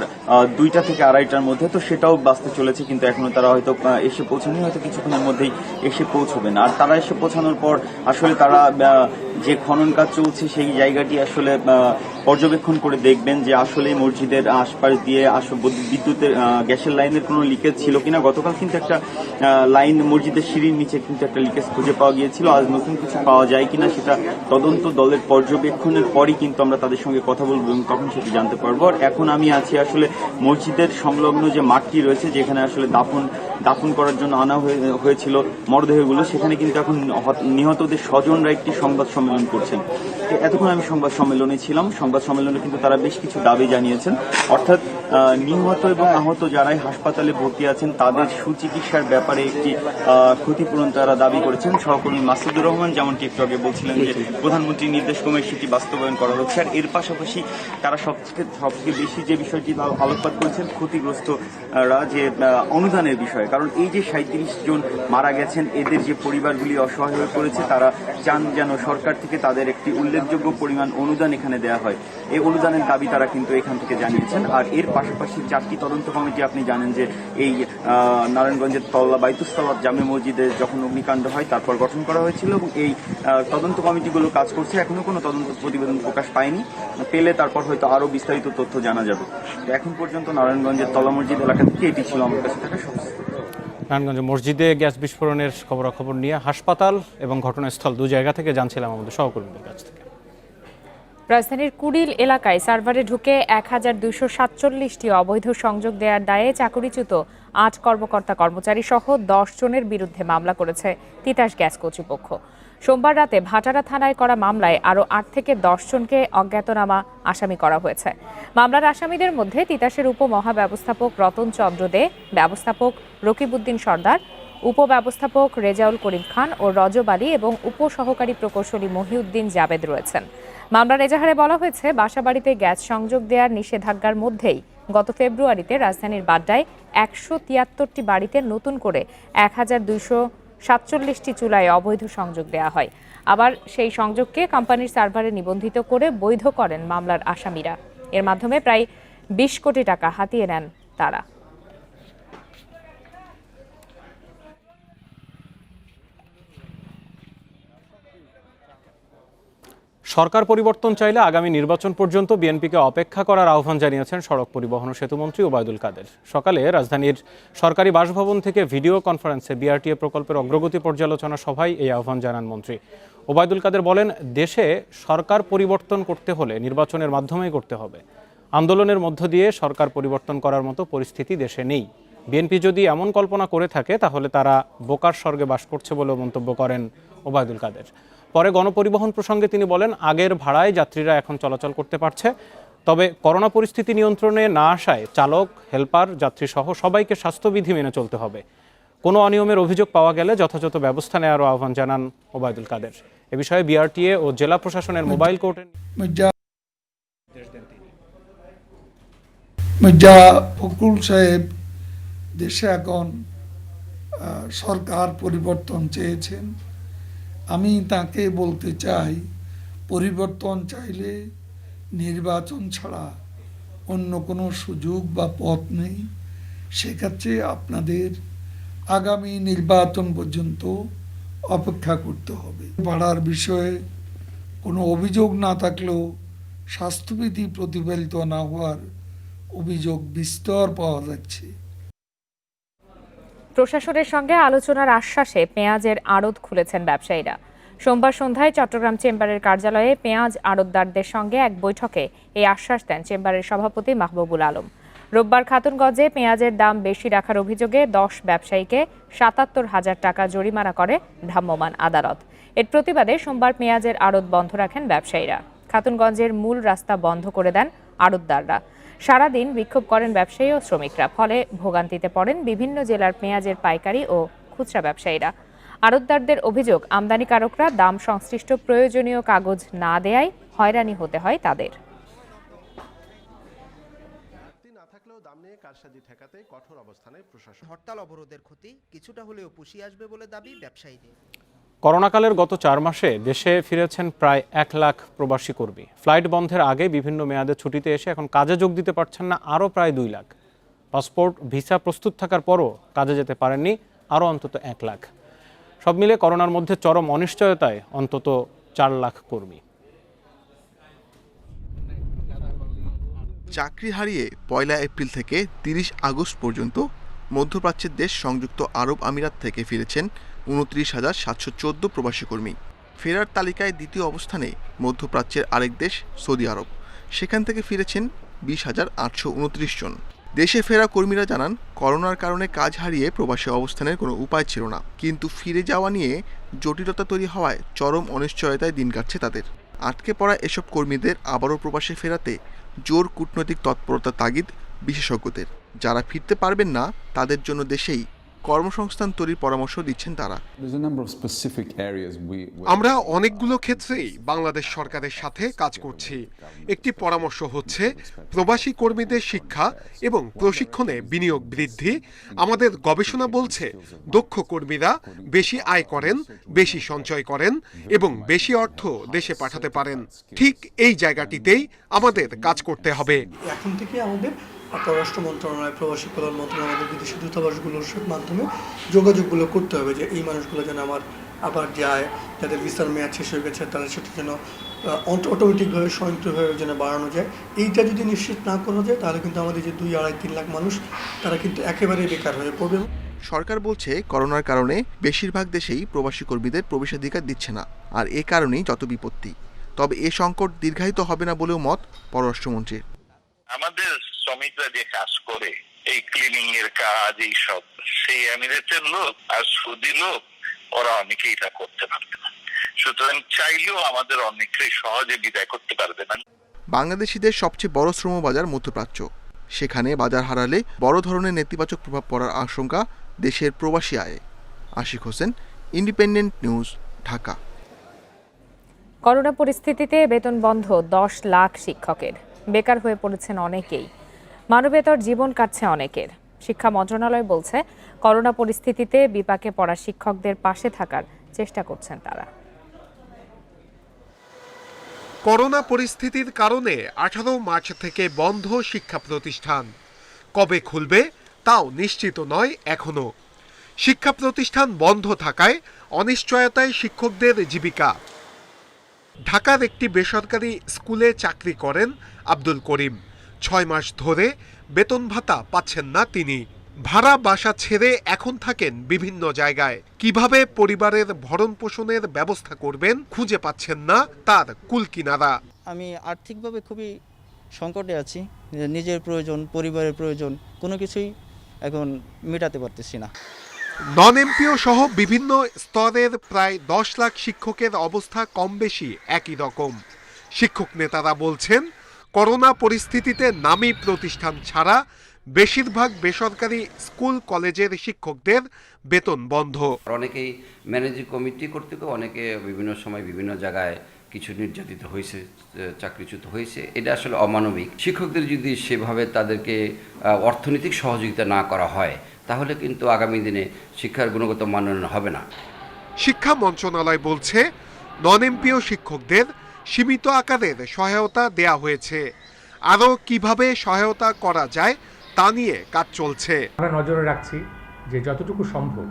2টা থেকে 2:30টার মধ্যে, তো সেটাও বাঁচতে চলেছে, কিন্তু এখনো তারা হয়তো এসে পৌঁছায়নি, হয়তো কিছুক্ষণের মধ্যেই এসে পৌঁছবেন। আর তারা এসে পৌঁছানোর পর আসলে তারা যে খনন কাজ চলছে সেই জায়গাটি আসলে পর্যবেক্ষণ করে দেখবেন যে আসলে মসজিদের আশপাশ দিয়ে বিদ্যুতের গ্যাসের লাইনের কোনো লিকেজ ছিল কিনা। গতকাল কিন্তু একটা লাইন মসজিদের সিঁড়ির নিচে কিন্তু একটা লিকেজ খুঁজে পাওয়া গিয়েছিল, আজ নতুন কিছু পাওয়া যায় কিনা সেটা তদন্ত দলের পর্যবেক্ষণের পরই কিন্তু আমরা তাদের সঙ্গে কথা বলবো এবং তখন সেটি জানতে পারবো। আর এখন আমি আছি আসলে মসজিদের সংলগ্ন যে মাঠটি রয়েছে যেখানে আসলে দাফন করার জন্য আনা হয়েছিল মরদেহগুলো, সেখানে কিন্তু এখন নিহতদের স্বজনরা একটি সংবাদ সম্মেলন করছেন। এতক্ষণ আমি সংবাদ সম্মেলনে ছিলাম, সংবাদ সম্মেলনে কিন্তু তারা বেশ কিছু দাবি জানিয়েছেন, অর্থাৎ নিহত এবং আহত যারাই হাসপাতালে ভর্তি আছেন তাদের সুচিকিৎসার ব্যাপারে একটি ক্ষতিপূরণ তারা দাবি করেছেন। সহকর্মী মাসুদুর রহমান যেমনটি একটু আগে বলছিলেন যে প্রধানমন্ত্রীর নির্দেশক্রমে সেটি বাস্তবায়ন করা হচ্ছে। আর এর পাশাপাশি তারা সবথেকে বেশি যে বিষয়টি আলোকপাত করেছেন ক্ষতিগ্রস্তরা যে অনুদানের বিষয়ে, কারণ এই যে 37 জন মারা গেছেন এদের যে পরিবারগুলি অসহায় হয়ে পড়েছে তারা চান যেন সরকার থেকে তাদের একটি উল্লেখযোগ্য পরিমাণ অনুদান এখানে দেওয়া হয়। এই অনুদানের দাবি তারা কিন্তু এখান থেকে জানিয়েছেন। আর এর পাশাপাশি 4টি তদন্ত কমিটি, আপনি জানেন যে এই নারায়ণগঞ্জের বাইতুস্তলা জামে মসজিদে যখন অগ্নিকাণ্ড হয় তারপর গঠন করা হয়েছিল এবং এই তদন্ত কমিটিগুলো কাজ করছে, এখনো কোনো তদন্ত প্রতিবেদন প্রকাশ পায়নি, পেলে তারপর হয়তো আরো বিস্তারিত তথ্য জানা যাবে। এখন পর্যন্ত নারায়ণগঞ্জের তলা মসজিদ এলাকা থেকে এটি ছিল আমার কাছে থাকা সবচেয়ে। নারায়ণগঞ্জে মসজিদে গ্যাস বিস্ফোরণের খবরাখবর নিয়ে হাসপাতাল এবং ঘটনাস্থল 2 জায়গা থেকে জানছিলাম আমাদের সহকর্মীদের কাছ থেকে। রাজধানীর কুড়িল এলাকায় সার্ভারে ঢুকে ১,২৪৭টি অবৈধ সংযোগ দেওয়ার দায়ে চাকরিচ্যুত ৮ কর্মকর্তা কর্মচারী সহ ১০ জনের বিরুদ্ধে মামলা করেছে তিতাস গ্যাস কর্তৃপক্ষ। সোমবার রাতে ভাটারা থানায় করা মামলায় আরও ৮ থেকে ১০ জনকে অজ্ঞাতনামা আসামি করা হয়েছে। মামলার আসামিদের মধ্যে তিতাসের উপমহাব্যবস্থাপক রতন চন্দ্র দে, ব্যবস্থাপক রকিবউদ্দিন সর্দার, উপব্যবস্থাপক রেজাউল করিম খান ও রজব আলী এবং উপসহকারী প্রকৌশলী মহিউদ্দিন জাবেদ রয়েছেন। মামলার এজাহারে বলা হয়েছে, বাসাবাড়িতে গ্যাস সংযোগ দেওয়ার নিষেধাজ্ঞার মধ্যেই গত ফেব্রুয়ারিতে রাজধানীর বাড্ডায় ১৭৩টি বাড়িতে নতুন করে ১,২৪৭টি চুলায় অবৈধ সংযোগ দেওয়া হয়। আবার সেই সংযোগকে কোম্পানির সার্ভারে নিবন্ধিত করে বৈধ করেন মামলার আসামিরা। এর মাধ্যমে প্রায় ২০ কোটি টাকা হাতিয়ে নেন তারা। সরকার পরিবর্তন চাইলে আগামী নির্বাচন পর্যন্ত বিএনপিকে অপেক্ষা করার আহ্বান জানিয়েছেন সড়ক পরিবহন ও সেতুমন্ত্রী ওবায়দুল কাদের। সকালে রাজধানীর সরকারি বাসভবন থেকে ভিডিও কনফারেন্সে বিআরটিএ প্রকল্পের অগ্রগতি পর্যালোচনা সভায় এই আহ্বান জানান মন্ত্রী। ওবায়দুল কাদের বলেন, দেশে সরকার পরিবর্তন করতে হলে নির্বাচনের মাধ্যমেই করতে হবে। আন্দোলনের মধ্য দিয়ে সরকার পরিবর্তন করার মতো পরিস্থিতি দেশে নেই। বিএনপি যদি এমন কল্পনা করে থাকে তাহলে তারা বোকার স্বর্গে বাস করছে বলেও মন্তব্য করেন ওবায়দুল কাদের। পরে গণপরিবহন প্রসঙ্গে তিনি বলেন, আগের ভাড়ায় যাত্রীরা এখন চলাচল করতে পারছে, তবে করোনা পরিস্থিতি নিয়ন্ত্রণে না আসায় চালক, হেলপার, যাত্রীসহ সবাইকে স্বাস্থ্যবিধি মেনে চলতে হবে। কোনো অনিয়মের অভিযোগ পাওয়া গেলে যথাযথ ব্যবস্থা নেওয়ারও আহ্বান জানান ওবায়দুল কাদের। এ বিষয়ে বিআরটিএ ও জেলা প্রশাসনের মোবাইল কোর্টে মির্জা ফখরুল সাহেব দেশে এখন সরকার পরিবর্তন চেয়েছেন। আমি তাকে বলতে চাই, পরিবর্তন চাইলে নির্বাচন ছাড়া অন্য কোনো সুযোগ বা পথ নেই। সেক্ষেত্রে আপনাদের আগামী নির্বাচন পর্যন্ত অপেক্ষা করতে হবে। ভাড়ার বিষয়ে কোনো অভিযোগ না থাকলেও স্বাস্থ্যবিধি প্রতিফলিত না হওয়ার অভিযোগ বিস্তর পাওয়া যাচ্ছে। প্রশাসনের সঙ্গে আলোচনার আশ্বাসে পেঁয়াজের আড়ত খুলেছেন ব্যবসায়ীরা। সোমবার সন্ধ্যায় চট্টগ্রাম চেম্বারের কার্যালয়ে পেঁয়াজ আড়তদারদের সঙ্গে এক বৈঠকে এই আশ্বাস দেন চেম্বারের সভাপতি মাহবুবুল আলম। রোববার খাতুনগঞ্জে পেঁয়াজের দাম বেশি রাখার অভিযোগে ১০ ব্যবসায়ীকে ৭৭,০০০ টাকা জরিমানা করে ভ্রাম্যমাণ আদালত। এর প্রতিবাদে সোমবার পেঁয়াজের আড়ত বন্ধ রাখেন ব্যবসায়ীরা। খাতুনগঞ্জের মূল রাস্তা বন্ধ করে দেন আড়তদাররা। সারাদিন বিক্ষোভ করেন ব্যবসায়ী ও শ্রমিকরা। ফলে ভোগান্তিতে পড়েন বিভিন্ন জেলার পেঁয়াজের পাইকারি ও খুচরা ব্যবসায়ীরা। আড়তদারদের অভিযোগ, আমদানিকারকরা দাম সংশ্লিষ্ট প্রয়োজনীয় কাগজ না দেয়ায় হয়রানি হতে হয় তাদের। হরতাল অবরোধের ক্ষতি কিছুটা হলেও পুষিয়ে আসবে বলে দাবি ব্যবসায়ীদের। করোনাকালের গত ৪ মাসে দেশে ফিরেছেন প্রায় ১ লাখ প্রবাসী কর্মী। ফ্লাইট বন্ধের আগে বিভিন্ন মেয়াদে ছুটিতে এসে এখন কাজে যোগ দিতে পারছেন না আরও প্রায় ২ লাখ। পাসপোর্ট, ভিসা প্রস্তুত থাকার পরও কাজে যেতে পারেননি আরও অন্তত ১ লাখ। সব মিলে করোনার মধ্যে চরম অনিশ্চয়তায় অন্তত ৪ লাখ কর্মী। চাকরি হারিয়ে ১ এপ্রিল থেকে ৩০ আগস্ট পর্যন্ত মধ্যপ্রাচ্যের দেশ সংযুক্ত আরব আমিরাত থেকে ফিরেছেন ২৯,৭১৪ প্রবাসী কর্মী। ফেরার তালিকায় দ্বিতীয় অবস্থানে মধ্যপ্রাচ্যের আরেক দেশ সৌদি আরব। সেখান থেকে ফিরেছেন ২০,৮২৯ জন। দেশে ফেরা কর্মীরা জানান, করোনার কারণে কাজ হারিয়ে প্রবাসী অবস্থানের কোনো উপায় ছিল না, কিন্তু ফিরে যাওয়া নিয়ে জটিলতা তৈরি হওয়ায় চরম অনিশ্চয়তায় দিন কাটছে তাদের। আটকে পড়া এসব কর্মীদের আবারও প্রবাসে ফেরাতে জোর কূটনৈতিক তৎপরতা তাগিদ বিশেষজ্ঞদের। যারা ফিরতে পারবেন না তাদের জন্য দেশেই কর্মসংস্থান তৈরির পরামর্শ দিচ্ছেন তারা। আমরা অনেকগুলো ক্ষেত্রেই বাংলাদেশ সরকারের সাথে কাজ করছি। একটি পরামর্শ হচ্ছে প্রবাসী কর্মীদের শিক্ষা এবং প্রশিক্ষণে বিনিয়োগ বৃদ্ধি। আমাদের গবেষণা বলছে দক্ষ কর্মীরা বেশি আয় করেন, বেশি সঞ্চয় করেন এবং বেশি অর্থ দেশে পাঠাতে পারেন। ঠিক এই জায়গাটিতেই আমাদের কাজ করতে হবে। এখন থেকে আমাদের পররাষ্ট্র মন্ত্রণালয়, প্রবাসী কল্যাণ মন্ত্রণালয়, আমাদের বিদেশি দূতাবাসগুলোর মাধ্যমে যোগাযোগগুলো করতে হবে যে এই মানুষগুলো যেন আবার যায়, যাদের ভিসার মেয়াদ শেষ হয়ে গেছে তাদের সেটা যেন অটোমেটিকভাবে স্বয়ংক্রিয়ভাবে যেন বাড়ানো যায়। এইটা যদি নিশ্চিত না করা যায় তাহলে কিন্তু আমাদের যে ২-২.৫-৩ লাখ মানুষ তারা কিন্তু একেবারেই বেকার হয়ে পড়বে। সরকার বলছে করোনার কারণে বেশিরভাগ দেশেই প্রবাসী কর্মীদের প্রবেশাধিকার দিচ্ছে না, আর এ কারণেই যত বিপত্তি। তবে এ সংকট দীর্ঘায়িত হবে না বলেও মত পররাষ্ট্রমন্ত্রীর। আমাদের শ্রমিকরা যে কাজ করে এই ক্লিনিং এর কাজ এই সব, সেই এমিরেটের লোক আর সৌদি লোক ওরা অনেকেই এটা করতে পারবে না, সুতরাং চাইলেও আমাদের অনেকেই সহজে বিদায় করতে পারবে না। বাংলাদেশিদের সবচেয়ে বড় শ্রমবাজার মধ্যপ্রাচ্য, সেখানে বাজার হারালে বড় ধরনের নেতিবাচক প্রভাব পড়ার আশঙ্কা দেশের প্রবাসী আয়ে। Ashiq Hossain, independent news, Dhaka. Corona পরিস্থিতিতে বেতন বন্ধ 10 লাখ শিক্ষকের, বেকার হয়ে পড়েছেন অনেকেই, মানবেতর জীবন কাটছে অনেকের। শিক্ষা মন্ত্রণালয় বলছে করোনা পরিস্থিতিতে বিপাকে পড়া শিক্ষকদের পাশে থাকার চেষ্টা করছেন তারা। করোনা পরিস্থিতির কারণে 18 মার্চ থেকে বন্ধ শিক্ষা প্রতিষ্ঠান। কবে খুলবে তাও নিশ্চিত নয় এখনো। শিক্ষা প্রতিষ্ঠান বন্ধ থাকায় অনিশ্চয়তায় শিক্ষকদের জীবিকা। ঢাকার একটি বেসরকারি স্কুলে চাকরি করেন আব্দুল করিম। 6 মাস ধরে বেতন ভাতা পাচ্ছেন না তিনি। ভাড়া বাসা ছেড়ে এখন থাকেন বিভিন্ন জায়গায়। কিভাবে পরিবারের ভরণ পোষণের ব্যবস্থা করবেন খুঁজে পাচ্ছেন না তার কুলকিনারা। আমি আর্থিকভাবে খুবই সংকটে আছি, নিজের প্রয়োজন, পরিবারের প্রয়োজন কোনো কিছুই এখন মেটাতে পারতেছি না। নন এমপিও সহ বিভিন্ন স্তরের প্রায় 10 লাখ শিক্ষকের অবস্থা কম বেশি একই রকম। শিক্ষক নেতারা বলছেন করোনা পরিস্থিতিতে নামী প্রতিষ্ঠান ছাড়া বেশিরভাগ বেসরকারি স্কুল কলেজের শিক্ষকদের বেতন বন্ধ। অনেকেই ম্যানেজিং কমিটি কর্তৃক, অনেকে বিভিন্ন সময় বিভিন্ন জায়গায় কিছু নির্যাতিত হয়েছে, চাকরিচ্যুত হয়েছে। এটা আসলে অমানবিক। শিক্ষকদের যদি সেভাবে তাদেরকে অর্থনৈতিক সহযোগিতা না করা হয় তাহলে কিন্তু আগামী দিনে শিক্ষার গুণগত মানোন্নয়ন হবে না। শিক্ষা মন্ত্রণালয় বলছে নন এমপিও শিক্ষকদের সীমিত আকারের সহায়তা দেয়া হয়েছে। আরও কিভাবে সহায়তা করা যায় তা নিয়ে কাজ চলছে। আমরা নজরে রাখছি যে যতটুকু সম্ভব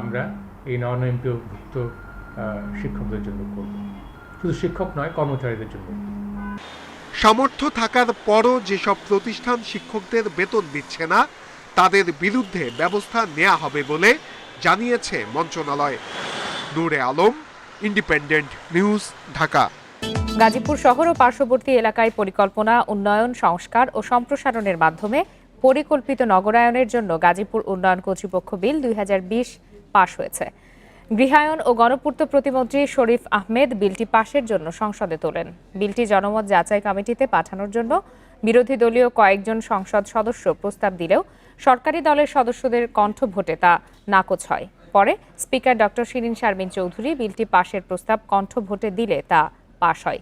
আমরা এই নন এমপিওভুক্ত শিক্ষকদের জন্য করব, শুধু শিক্ষক নয়, কর্মচারীদের জন্য। সামর্থ্য থাকার পরও যেসব প্রতিষ্ঠান শিক্ষকদের বেতন দিচ্ছে না তাদের বিরুদ্ধে ব্যবস্থা নেওয়া হবে বলে জানিয়েছে মন্ত্রণালয়। নূরে আলম, ইন্ডিপেন্ডেন্ট নিউজ, ঢাকা। গাজীপুর শহর ও পার্শ্ববর্তী এলাকায় পরিকল্পনা, উন্নয়ন, সংস্কার ও সম্প্রসারণের মাধ্যমে পরিকল্পিত নগরায়নের জন্য গাজীপুর উন্নয়ন কর্তৃপক্ষ বিল 2020 পাশ হয়েছে। গৃহায়ন ও গণপূর্ত প্রতিমন্ত্রী শরীফ আহমেদ বিলটি পাশের জন্য সংসদে তোলেন। বিলটি জনমত যাচাই কমিটিতে পাঠানোর জন্য বিরোধী দলীয় কয়েকজন সংসদ সদস্য প্রস্তাব দিলেও সরকারি দলের সদস্যদের কণ্ঠ ভোটে তা নাকচ হয়। পরে স্পিকার ডক্টর শিরিন শারমিন চৌধুরী বিলটি পাশের প্রস্তাব কণ্ঠ ভোটে দিলে তা পাশ হয়।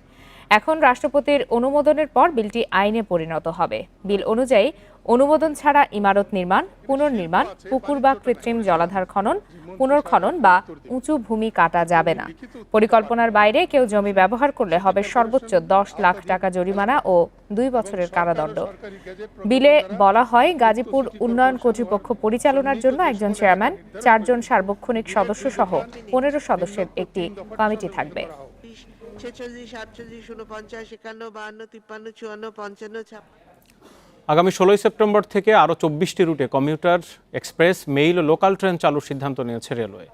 এখন রাষ্ট্রপতির অনুমোদনের পর বিলটি আইনে পরিণত হবে। বিল অনুযায়ী অনুমোদন ছাড়া ইমারত নির্মাণ, পুনর্নির্মাণ, পুকুর বা কৃত্রিম জলাধার খনন, পুনর্খনন বা উঁচু ভূমি কাটা যাবে না। পরিকল্পনার বাইরে কেউ জমি ব্যবহার করলে হবে সর্বোচ্চ 10 লাখ টাকা জরিমানা ও 2 বছরের কারাদণ্ড। বিলে বলা হয় গাজীপুর উন্নয়ন কর্তৃপক্ষ পরিচালনার জন্য একজন চেয়ারম্যান, 4 জন সার্বক্ষণিক সদস্য সহ 15 সদস্যের একটি কমিটি থাকবে। 46, 48, 49, 51, 52, 53, 54, 55, আগামী 16 সেপ্টেম্বর থেকে আরও 24টি রুটে কমিউটার, এক্সপ্রেস, মেইল ও লোকাল ট্রেন চালুর সিদ্ধান্ত নিয়েছে রেলওয়ে।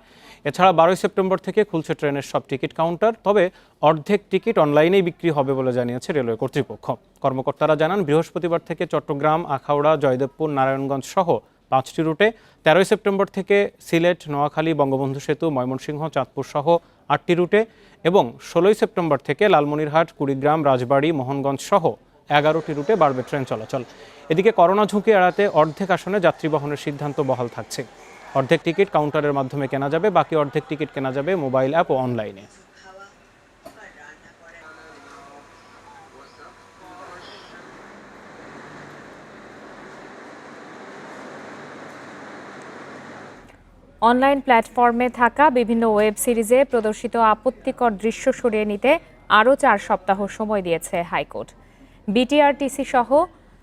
এছাড়া 12 সেপ্টেম্বর থেকে খুলছে ট্রেনের সব টিকিট কাউন্টার, তবে অর্ধেক টিকিট অনলাইনেই বিক্রি হবে বলে জানিয়েছে রেলওয়ে কর্তৃপক্ষ। কর্মকর্তারা জানান বৃহস্পতিবার থেকে চট্টগ্রাম, আখাউড়া, জয়দেবপুর, নারায়ণগঞ্জ সহ 5টি রুটে, 13 সেপ্টেম্বর থেকে সিলেট, নোয়াখালী, বঙ্গবন্ধু সেতু, ময়মনসিংহ, চাঁদপুর সহ 8টি রুটে এবং 16 সেপ্টেম্বর থেকে লালমনিরহাট, কুড়িগ্রাম, রাজবাড়ী, মোহনগঞ্জ সহ 11টি রুটে বাড়বে ট্রেন চলাচল। এদিকে করোনা ঝুঁকি এড়াতে অর্ধেক আসনে যাত্রী বহনের সিদ্ধান্ত বহাল থাকছে। অর্ধেক টিকিট কাউন্টারের মাধ্যমে কেনা যাবে, বাকি অর্ধেক টিকিট কেনা যাবে মোবাইল অ্যাপ ও অনলাইনে। অনলাইন প্ল্যাটফর্মে থাকা বিভিন্ন ওয়েব সিরিজে প্রদর্শিত আপত্তিকর দৃশ্য সরিয়ে নিতে আরও 4 সপ্তাহ সময় দিয়েছে হাইকোর্ট। বিটিআরটিসি সহ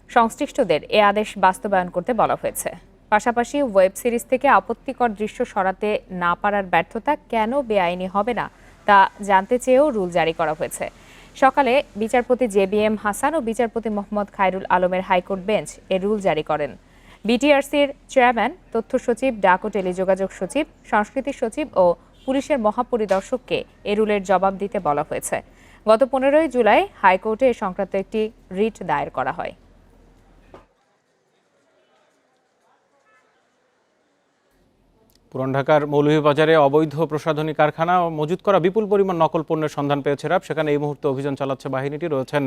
সংশ্লিষ্টদের এ আদেশ বাস্তবায়ন করতে বলা হয়েছে। পাশাপাশি ওয়েব সিরিজ থেকে আপত্তিকর দৃশ্য সরাতে না পারার ব্যর্থতা কেন বেআইনি হবে না তা জানতে চেয়েও রুল জারি করা হয়েছে। সকালে বিচারপতি JBM হাসান ও বিচারপতি মোহাম্মদ খায়রুল আলমের হাইকোর্ট বেঞ্চ এ রুল জারি করেন। বিটিআরসির চেয়ারম্যান, তথ্য সচিব, ডাক ও টেলিযোগাযোগ সচিব, সংস্কৃতি সচিব ও পুলিশের মহাপরিদর্শককে এ রুলের জবাব দিতে বলা হয়েছে। গত 15 জুলাই হাইকোর্টে এ সংক্রান্ত একটি রিট দায়ের করা হয়। পুরান ঢাকার মৌলভীবাজারে অবৈধ প্রসাধনী কারখানা মজুত করা বিপুল পরিমাণ নকল পণ্যের সন্ধান পেয়েছে র্যাব। সেখানে এই মুহূর্তে অভিযান চালাচ্ছে বাহিনীটি। রয়েছেন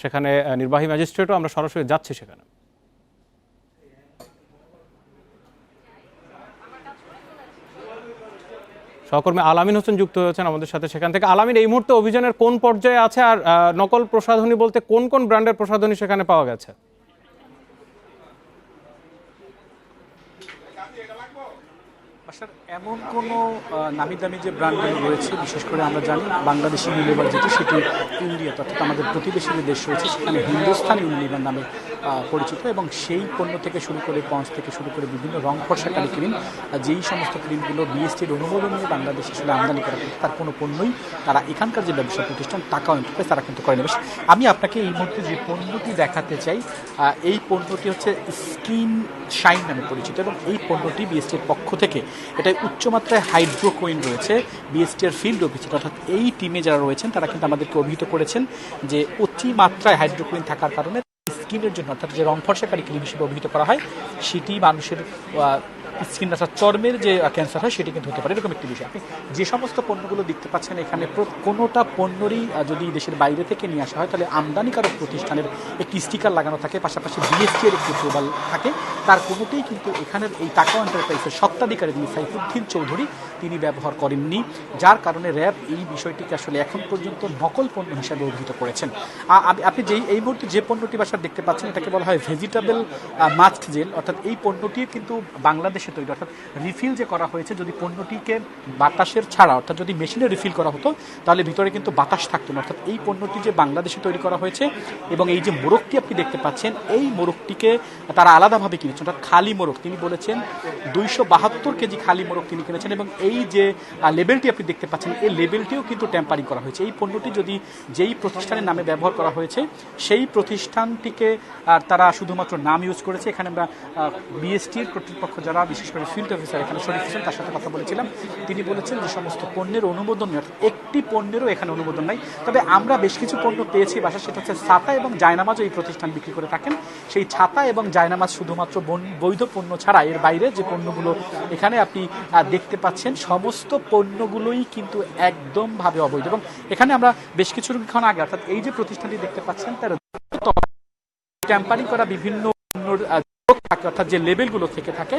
সেখানে নির্বাহী ম্যাজিস্ট্রেটও, আমরা সরাসরি যাচ্ছি সেখানে। সহকর্মী আলামিন হোসেন যুক্ত হয়েছেন আমাদের সাথে সেখান থেকে। আলামিন, এই মুহূর্তে অভিযানের কোন পর্যায়ে আছে, আর নকল প্রসাধনী বলতে কোন কোন ব্র্যান্ডের প্রসাধনী সেখানে পাওয়া গেছে? এমন কোনো নামি দামি যে ব্র্যান্ডগুলো রয়েছে, বিশেষ করে আমরা জানি বাংলাদেশি ইউনিলিভার যেটি, সেটি ইন্ডিয়া অর্থাৎ আমাদের প্রতিবেশী যে দেশ রয়েছে সেখানে হিন্দুস্তান ইউনিলিভার নামে পরিচিত, এবং সেই পণ্য থেকে শুরু করে পঞ্চ থেকে শুরু করে বিভিন্ন রং ফর্সাকারী ক্রিম, যেই সমস্ত ক্রিমগুলো বিএসটির অনুমোদন নিয়ে বাংলাদেশে আসলে আমদানি করা হয়, তার কোনো পণ্যই তারা এখানকার যে ব্যবসা প্রতিষ্ঠান টাকা এন্টারপ্রাইজ তারা কিন্তু করে নেবে। আমি আপনাকে এই মুহূর্তে যে পণ্যটি দেখাতে চাই, এই পণ্যটি হচ্ছে স্কিন শাইন নামে পরিচিত, এবং এই পণ্যটি বিএসটির পক্ষ থেকে এটা উচ্চমাত্রায় হাইড্রোকুইন রয়েছে। বিএসটির ফিল্ড অফিসার অর্থাৎ এই টিমে যারা রয়েছেন তারা কিন্তু আমাদেরকে অভিহিত করেছেন যে অতিমাত্রায় হাইড্রোকুইন থাকার কারণে স্কিনের জন্য, অর্থাৎ যে রং ফর্সাকারী ক্রিম হিসেবে অভিহিত করা হয়, সেটি মানুষের স্কিন অর্থাৎ চর্মের যে ক্যান্সার হয় সেটি কিন্তু হতে পারে, এরকম একটি বিষয়। আপনি যে সমস্ত পণ্যগুলো দেখতে পাচ্ছেন এখানে, কোনোটা পণ্যরই যদি দেশের বাইরে থেকে নিয়ে আসা হয় তাহলে আমদানিকারক প্রতিষ্ঠানের একটি স্টিকার লাগানো থাকে, পাশাপাশি বিএসটি এর একটি অ্যাপ্রুভাল থাকে। তার কোনোটাই কিন্তু এখানের এই টাকা এন্টারপ্রাইজের স্বত্বাধিকারী যিনি সাইফুদ্দিন চৌধুরী তিনি ব্যবহার করেননি, যার কারণে র্যাব এই বিষয়টিকে আসলে এখন পর্যন্ত নকল পণ্য হিসাবে অভিহিত করেছেন। আপনি এই মুহূর্তে যে পণ্যটি বাসায় দেখতে পাচ্ছেন এটাকে বলা হয় ভেজিটেবল মাস্ক জেল, অর্থাৎ এই পণ্যটি কিন্তু বাংলাদেশে তৈরি, অর্থাৎ রিফিল যে করা হয়েছে, যদি পণ্যটিকে বাতাসের ছাড়া অর্থাৎ যদি মেশিনে রিফিল করা হতো তাহলে ভিতরে কিন্তু বাতাস থাকতো না, অর্থাৎ এই পণ্যটি যে বাংলাদেশে তৈরি করা হয়েছে। এবং এই যে মোড়কটি আপনি দেখতে পাচ্ছেন, এই মোড়কটিকে তারা আলাদাভাবে কিনেছেন, অর্থাৎ খালি মোড়ক। তিনি বলেছেন 272 কেজি খালি মোড়ক তিনি কিনেছেন, এবং এই যে লেবেলটি আপনি দেখতে পাচ্ছেন এই লেবেলটিও কিন্তু ট্যাম্পারিং করা হয়েছে। এই পণ্যটি যদি যেই প্রতিষ্ঠানের নামে ব্যবহার করা হয়েছে সেই প্রতিষ্ঠানটিকে তারা শুধুমাত্র নাম ইউজ করেছে। এখানে আমরা বিএসটির কর্তৃপক্ষ যারা, বিশেষ করে ফিল্ড অফিসার এখানে শরীফ হোসেন, তার সাথে কথা বলেছিলাম। তিনি বলেছেন যে সমস্ত পণ্যের অনুমোদন নেই, একটি পণ্যেরও এখানে অনুমোদন নাই। তবে আমরা বেশ কিছু পণ্য পেয়েছি বাসা, সেটা হচ্ছে ছাতা এবং জায়নামাজও এই প্রতিষ্ঠান বিক্রি করে থাকেন। সেই ছাতা এবং জায়নামাজ শুধুমাত্র বৈধ পণ্য ছাড়া এর বাইরে যে পণ্যগুলো এখানে আপনি দেখতে পাচ্ছেন সমস্ত পণ্যগুলোই কিন্তু একদমভাবে অবৈধ। এবং এখানে আমরা বেশ কিছুক্ষণ আগে, অর্থাৎ এই যে প্রতিষ্ঠানটি দেখতে পাচ্ছেন তার ট্যাম্পারিং করা বিভিন্ন পণ্যর থাকে, অর্থাৎ যে লেবেলগুলো থেকে থাকে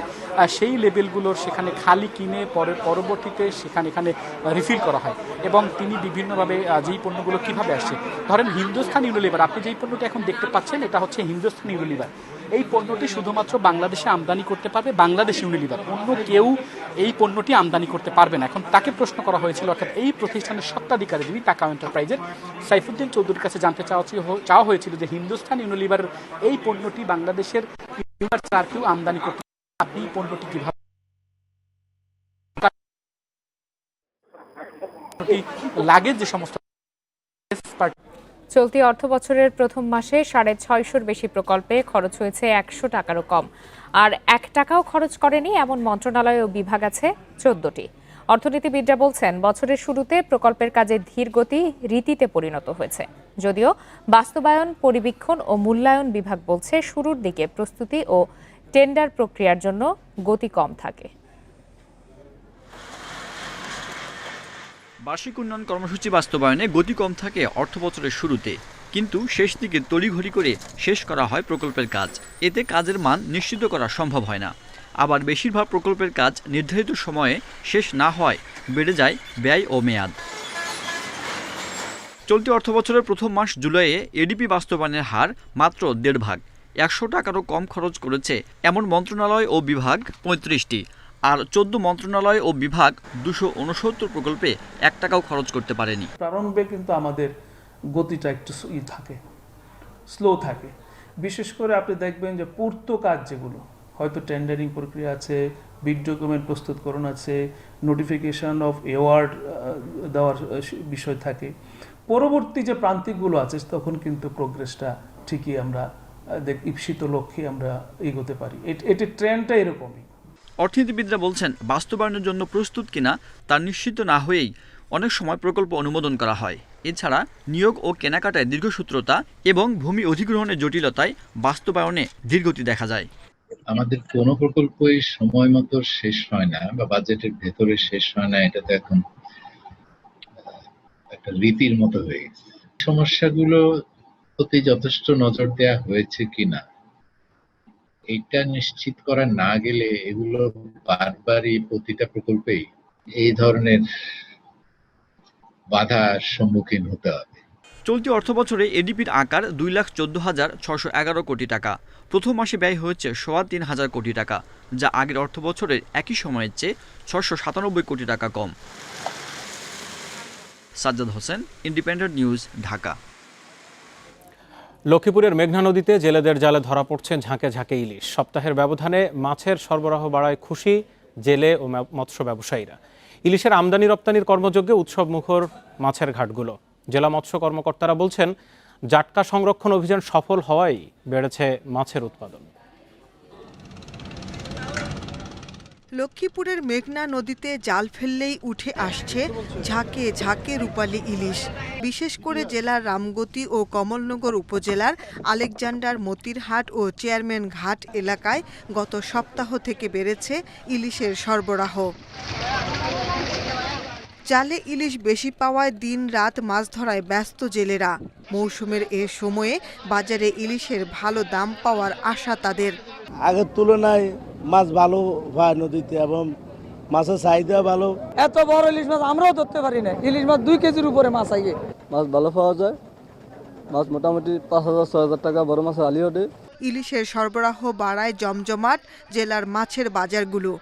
সেই লেবেলগুলোর সেখানে খালি কিনে পরবর্তীতে এখানে রিফিল করা হয়। এবং তিনি বিভিন্নভাবে যেই পণ্যগুলো কিভাবে আসছে, ধরেন হিন্দুস্তান ইউনিলিভার, আপনি যেই পণ্যটি এখন দেখতে পাচ্ছেন এটা হচ্ছে হিন্দুস্তান ইউনিলিভার। এই পণ্যটি শুধুমাত্র বাংলাদেশে আমদানি করতে পারবে বাংলাদেশ ইউনিলিভার, অন্য কেউ এই পণ্যটি আমদানি করতে পারবে না। এখন তাকে প্রশ্ন করা হয়েছিল, অর্থাৎ এই প্রতিষ্ঠানের স্বত্বাধিকারী যিনি টাকা এন্টারপ্রাইজের সাইফুদ্দিন চৌধুরীর কাছে জানতে চাওয়া হয়েছিল যে হিন্দুস্তান ইউনিলিভারের এই পণ্যটি বাংলাদেশের আর কেউ আমদানি করতে, আপনি পণ্যটি কিভাবে লাগে যে সমস্ত। চলতি অর্থ বছরের প্রথম মাসে 650 বেশি প্রকল্পে খরচ হয়েছে 100 টাকারও কম, আর 1 টাকাও খরচ করেনি এমন মন্ত্রণালয় ও বিভাগ আছে 14টি। অর্থনীতিবিদরা বলছেন বছরের শুরুতে প্রকল্পের কাজে ধীর গতি রীতিতে পরিণত হয়েছে, যদিও বাস্তবায়ন, পরিবীক্ষণ ও মূল্যায়ন বিভাগ বলছে শুরুর দিকে প্রস্তুতি ও টেন্ডার প্রক্রিয়ার জন্য গতি কম থাকে। বার্ষিক উন্নয়ন কর্মসূচি বাস্তবায়নে গতি কম থাকে অর্থবছরের শুরুতে, কিন্তু শেষ দিকে তড়িঘড়ি করে শেষ করা হয় প্রকল্পের কাজ। এতে কাজের মান নিশ্চিত করা সম্ভব হয় না। আবার বেশিরভাগ প্রকল্পের কাজ নির্ধারিত সময়ে শেষ না হওয়ায় বেড়ে যায় ব্যয় ও মেয়াদ। চলতি অর্থবছরের প্রথম মাস জুলাইয়ে এডিপি বাস্তবায়নের হার মাত্র 1.5 ভাগ। 100 টাকারও কম খরচ করেছে এমন মন্ত্রণালয় ও বিভাগ 35টি, আর 14 মন্ত্রণালয় ও বিভাগ 269 প্রকল্পে 1 টাকাও খরচ করতে পারেনি। প্রারম্ভে কিন্তু আমাদের গতিটা একটু থাকে, স্লো থাকে। বিশেষ করে আপনি দেখবেন যে পূর্ত কাজ যেগুলো, হয়তো টেন্ডারিং প্রক্রিয়া আছে, বিড ডকুমেন্ট প্রস্তুতকরণ আছে, নোটিফিকেশন অফ অ্যাওয়ার্ড দেওয়ার বিষয় থাকে, পরবর্তী যে প্রান্তিকগুলো আছে তখন কিন্তু প্রোগ্রেসটা ঠিকই আমরা ঈপ্সিত লক্ষ্যে আমরা এগোতে পারি। এটি ট্রেন্ডটা এরকমই। অর্থনীতিবিদরা বলছেন বাস্তবায়নের জন্য প্রস্তুত কিনা তা নিশ্চিত না হয়েই অনেক সময় প্রকল্প অনুমোদন করা হয়। এছাড়া নিয়োগ ও কেনাকাটায় দীর্ঘসূত্রতা এবং ভূমি অধিগ্রহণের জটিলতায় বাস্তবায়নে ধীরগতি দেখা যায়। আমাদের কোনো প্রকল্পই সময় মতো শেষ হয় না বা বাজেটের ভেতরে শেষ হয় না, এটা তো এখন একটা রীতির মতো হয়ে গেছে। সমস্যাগুলো প্রতি যথেষ্ট নজর দেওয়া হয়েছে কিনা এটা নিশ্চিত করা না গেলে এগুলো বারবারই প্রতিটা প্রকল্পেই এই ধরনের বাধার সম্মুখীন হতে হবে। চলতি অর্থবছরে এডিপির আকার 2,14,611 কোটি টাকা। প্রথম মাসে ব্যয় হয়েছে 3,500 কোটি টাকা, যা আগের অর্থবছরের একই সময়ের চেয়ে 697 কোটি টাকা কম। Sajjad Hossain, independent news, Dhaka. লক্ষ্মীপুরের মেঘনা নদীতে জেলেদের জালে ধরা পড়ছে ঝাঁকে ঝাঁকে ইলিশ। সপ্তাহের ব্যবধানে মাছের সরবরাহ বাড়ায় খুশি জেলে ও মৎস্য ব্যবসায়ীরা। ইলিশের আমদানি রপ্তানির কর্মযজ্ঞে উৎসব মুখর মাছের ঘাটগুলো। জেলা মৎস্য কর্মকর্তারা বলছেন, জাটকা সংরক্ষণ অভিযান সফল হওয়ায় বেড়েছে মাছের উৎপাদন। লক্ষ্মীপুরের মেঘনা নদীতে জাল ফেললেই উঠে আসছে ঝাঁকে ঝাঁকে রূপালী ইলিশ। বিশেষ করে জেলার রামগতি ও কমলনগর উপজেলার আলেকজান্ডার মতিরহাট ও চেয়ারম্যান ঘাট এলাকায় গত সপ্তাহ থেকে বেড়েছে ইলিশের সরবরাহ। জালে ইলিশ বেশি পাওয়ায় দিন রাত মাছ ধরায় ব্যস্ত জেলেরা। মৌসুমের এ সময়ে বাজারে ইলিশের ভালো দাম পাওয়ার আশা তাদের। আগের তুলনায় মাছ ভালো হয় নদীতে এবং মাছের চাহিদা ভালো। এত বড় ইলিশ মাছ আমরাও ধরতে পারি না। ইলিশ মাছ 2 কেজির উপরে মাছ আইয়ে। মাছ ভালো পাওয়া যায়, মাছ মোটামুটি 5,000-6,000 টাকা বড় মাছের আলি ওঠে। ইলিশের সরবরাহ বাড়ায় জমজমাট জেলার মাছের বাজারগুলো।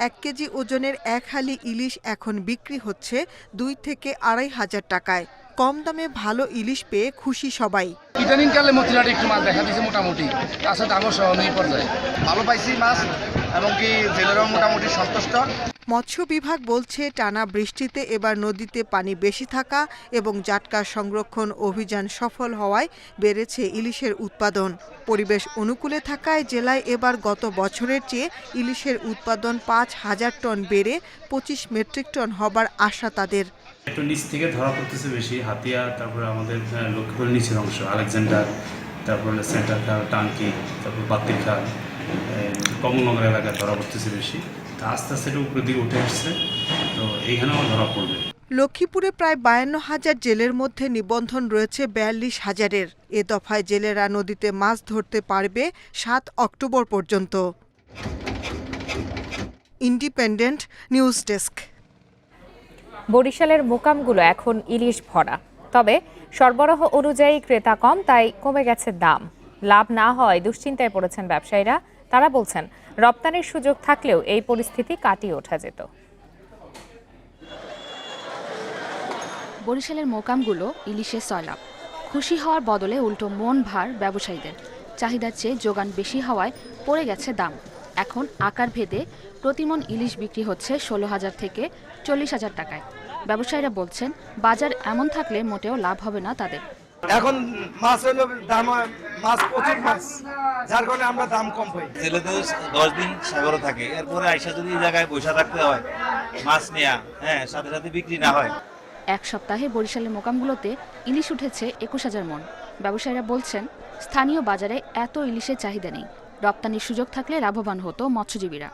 1 কেজি ওজনের 1 হালি ইলিশ এখন বিক্রি হচ্ছে 2 থেকে 2,500 টাকায়। কম দামে ভালো ইলিশ পেয়ে খুশি সবাই। ইদানিং কালে মতিরাটে একটু মাছ দেখা দিয়েছে মোটামুটি, আচ্ছা দামও সহনীয় পর্যায়ে ভালো পাইছি মাছ এবং কি জেলেরাও মোটামুটি সন্তুষ্ট। মৎস্য বিভাগ বলছে, টানা বৃষ্টিতে এবার নদীতে পানি বেশি থাকা এবং জাটকা সংরক্ষণ অভিযান সফল হওয়ায় বেড়েছে ইলিশের উৎপাদন। পরিবেশ অনুকূলে থাকায় জেলায় এবার গত বছরের চেয়ে ইলিশের উৎপাদন 5,000 টন বেড়ে 25 মেট্রিক টন হবার আশা তাদের। একটু নিচ থেকে ধরা পড়তেছে বেশি, হাতিয়া, তারপরে আমাদের লক্ষ্মীপুরের নিচের অংশ আলেকজান্ডার, তারপরে সেন্টার খাল, টাঙ্কি, তারপর বাত্তির খাল, কমলনগর এলাকায় ধরা পড়তেছে বেশি। আস্তে আস্তে এটা উপরের দিকে উঠে আসছে, তো এইখানেও ধরা পড়বে। লক্ষ্মীপুরে প্রায় 52,000 জেলের মধ্যে নিবন্ধন রয়েছে 42,000-এর। এ দফায় জেলেরা নদীতে মাছ ধরতে পারবে 7 অক্টোবর পর্যন্ত। Independent news desk. বরিশালের মোকামগুলো এখন ইলিশ ভরা, তবে সরবরাহ অনুযায়ী ক্রেতা কম, তাই কমে গেছে দাম। লাভ না হয় দুশ্চিন্তায় পড়েছেন ব্যবসায়ীরা। তারা বলছেন, রপ্তানির সুযোগ থাকলেও এই পরিস্থিতি কাটিয়ে ওঠা যেত। বরিশালের মোকামগুলো ইলিশে সয়লাভ। খুশি হওয়ার বদলে উল্টো মন ভার ব্যবসায়ীদের। চাহিদার চেয়ে যোগান বেশি হওয়ায় পড়ে গেছে দাম। এখন আকার ভেদে প্রতিমন ইলিশ বিক্রি হচ্ছে 16,000 থেকে 40,000 টাকায়। ব্যবসায়ীরা বলছেন, বাজার এমন থাকলে মোটেও লাভ হবে না তাদের। এখন মাছ হলো দাম, মাছ প্রচুর মাছ, যার কারণে আমরা দাম কম পাই। জেলেদের 10 দিন সাগরে থাকে, এরপরে আইসা যদি এই জায়গায় বসে থাকতে হয় মাছ নেয়া, সাথে সাথে বিক্রি না হয়। এক সপ্তাহে বরিশালের মোকামগুলোতে ইলিশ উঠেছে 21,000 মণ। ব্যবসায়ীরা বলছেন, স্থানীয় বাজারে এত ইলিশের চাহিদা নেই। রপ্তানির সুযোগ থাকলে লাভবান হতো মৎস্যজীবীরা।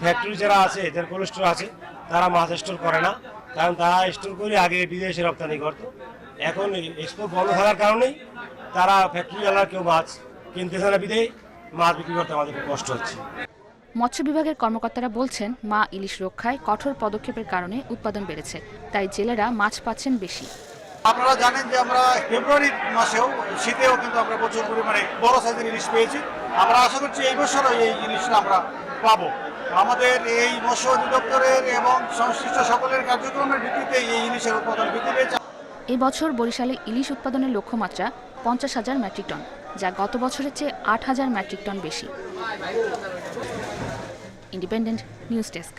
ফ্যাক্টরি যারা আছে, এদের কোল্ড স্টোর আছে, তারা মাছ স্টোর করে না, কারণ তারা স্টোর করে আগে বিদেশে রপ্তানি করতো। এখন এক্সপোর্ট বন্ধ থাকার কারণেই তারা ফ্যাক্টরি ওয়ালা কেউ মাছ কিনতেছে না, বিদেয় মাছ বিক্রি করতে আমাদের খুব কষ্ট হচ্ছে। মৎস্য বিভাগের কর্মকর্তারা বলছেন, মা ইলিশ রক্ষায় কঠোর পদক্ষেপের কারণে উৎপাদন বেড়েছে, তাই জেলেরা মাছ পাচ্ছেন বেশি। আপনারা জানেন যে আমরা ফেব্রুয়ারি মাসেও শীতেও কিন্তু আমরা প্রচুর পরিমাণে বড় সাইজের ইলিশ পেয়েছি। আমরা আশা করছি এই বছরও এই ইলিশটা আমরা পাবো। আমাদের এই মৎস্য অধিদপ্তরের এবং সংশ্লিষ্ট সকলের কার্যক্রমের ভিত্তিতে এই ইলিশের উৎপাদন বৃদ্ধি পেয়েছে। এই বছর বরিশালে ইলিশ উৎপাদনের লক্ষ্যমাত্রা 50,000 মেট্রিক টন, যা গত বছরের চেয়ে 8,000 মেট্রিক টন বেশি। Independent news desk.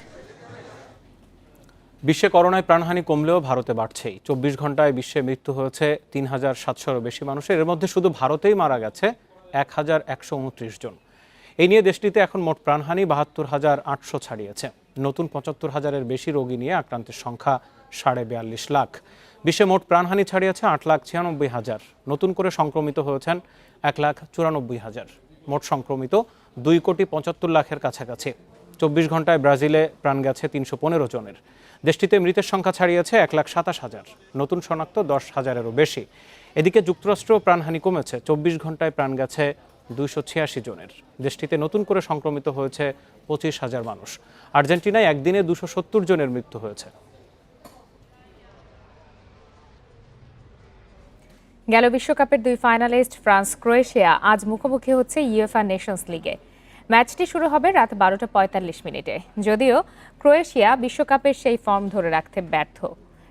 বিশ্বে করোনায় প্রাণহানি কমলেও ভারতে বাড়ছেই। 24 ঘন্টায় বিশ্বে মৃত্যু হয়েছে 3,700-এরও বেশি মানুষের। এর মধ্যে শুধু ভারতেই মারা গেছে 1,129 জন। এই নিয়ে দেশটিতে এখন মোট প্রাণহানি 72,800 ছাড়িয়েছে। নতুন 75,000-এর বেশি রোগী নিয়ে আক্রান্তের সংখ্যা 42.5 লাখ। বিশ্বে মোট প্রাণহানি ছাড়িয়েছে 8,96,000। নতুন করে সংক্রমিত হয়েছেন 1,94,000। মোট সংক্রমিত 2,75,00,000-এর কাছাকাছি। 24 ঘন্টায় ব্রাজিলে প্রাণ গেছে 315 জনের। দেশটিতে মৃতের সংখ্যা ছাড়িয়েছে 1,27,000। নতুন শনাক্ত 10,000-এরও বেশি। এদিকে যুক্তরাষ্ট্র প্রাণহানি কমেছে, 24 ঘন্টায় প্রাণ গেছে 286 জনের। দেশটিতে নতুন করে সংক্রমিত হয়েছে 25,000 মানুষ। আর্জেন্টিনায় একদিনে 270 জনের মৃত্যু হয়েছে। গেল বিশ্বকাপের 2 ফাইনালিস্ট ফ্রান্স ক্রোয়েশিয়া আজ মুখোমুখি হচ্ছে ইউএফা নেশনস লিগে। ম্যাচটি শুরু হবে রাত 12:45 যদিও ক্রোয়েশিয়া বিশ্বকাপের সেই ফর্ম ধরে রাখতে ব্যর্থ।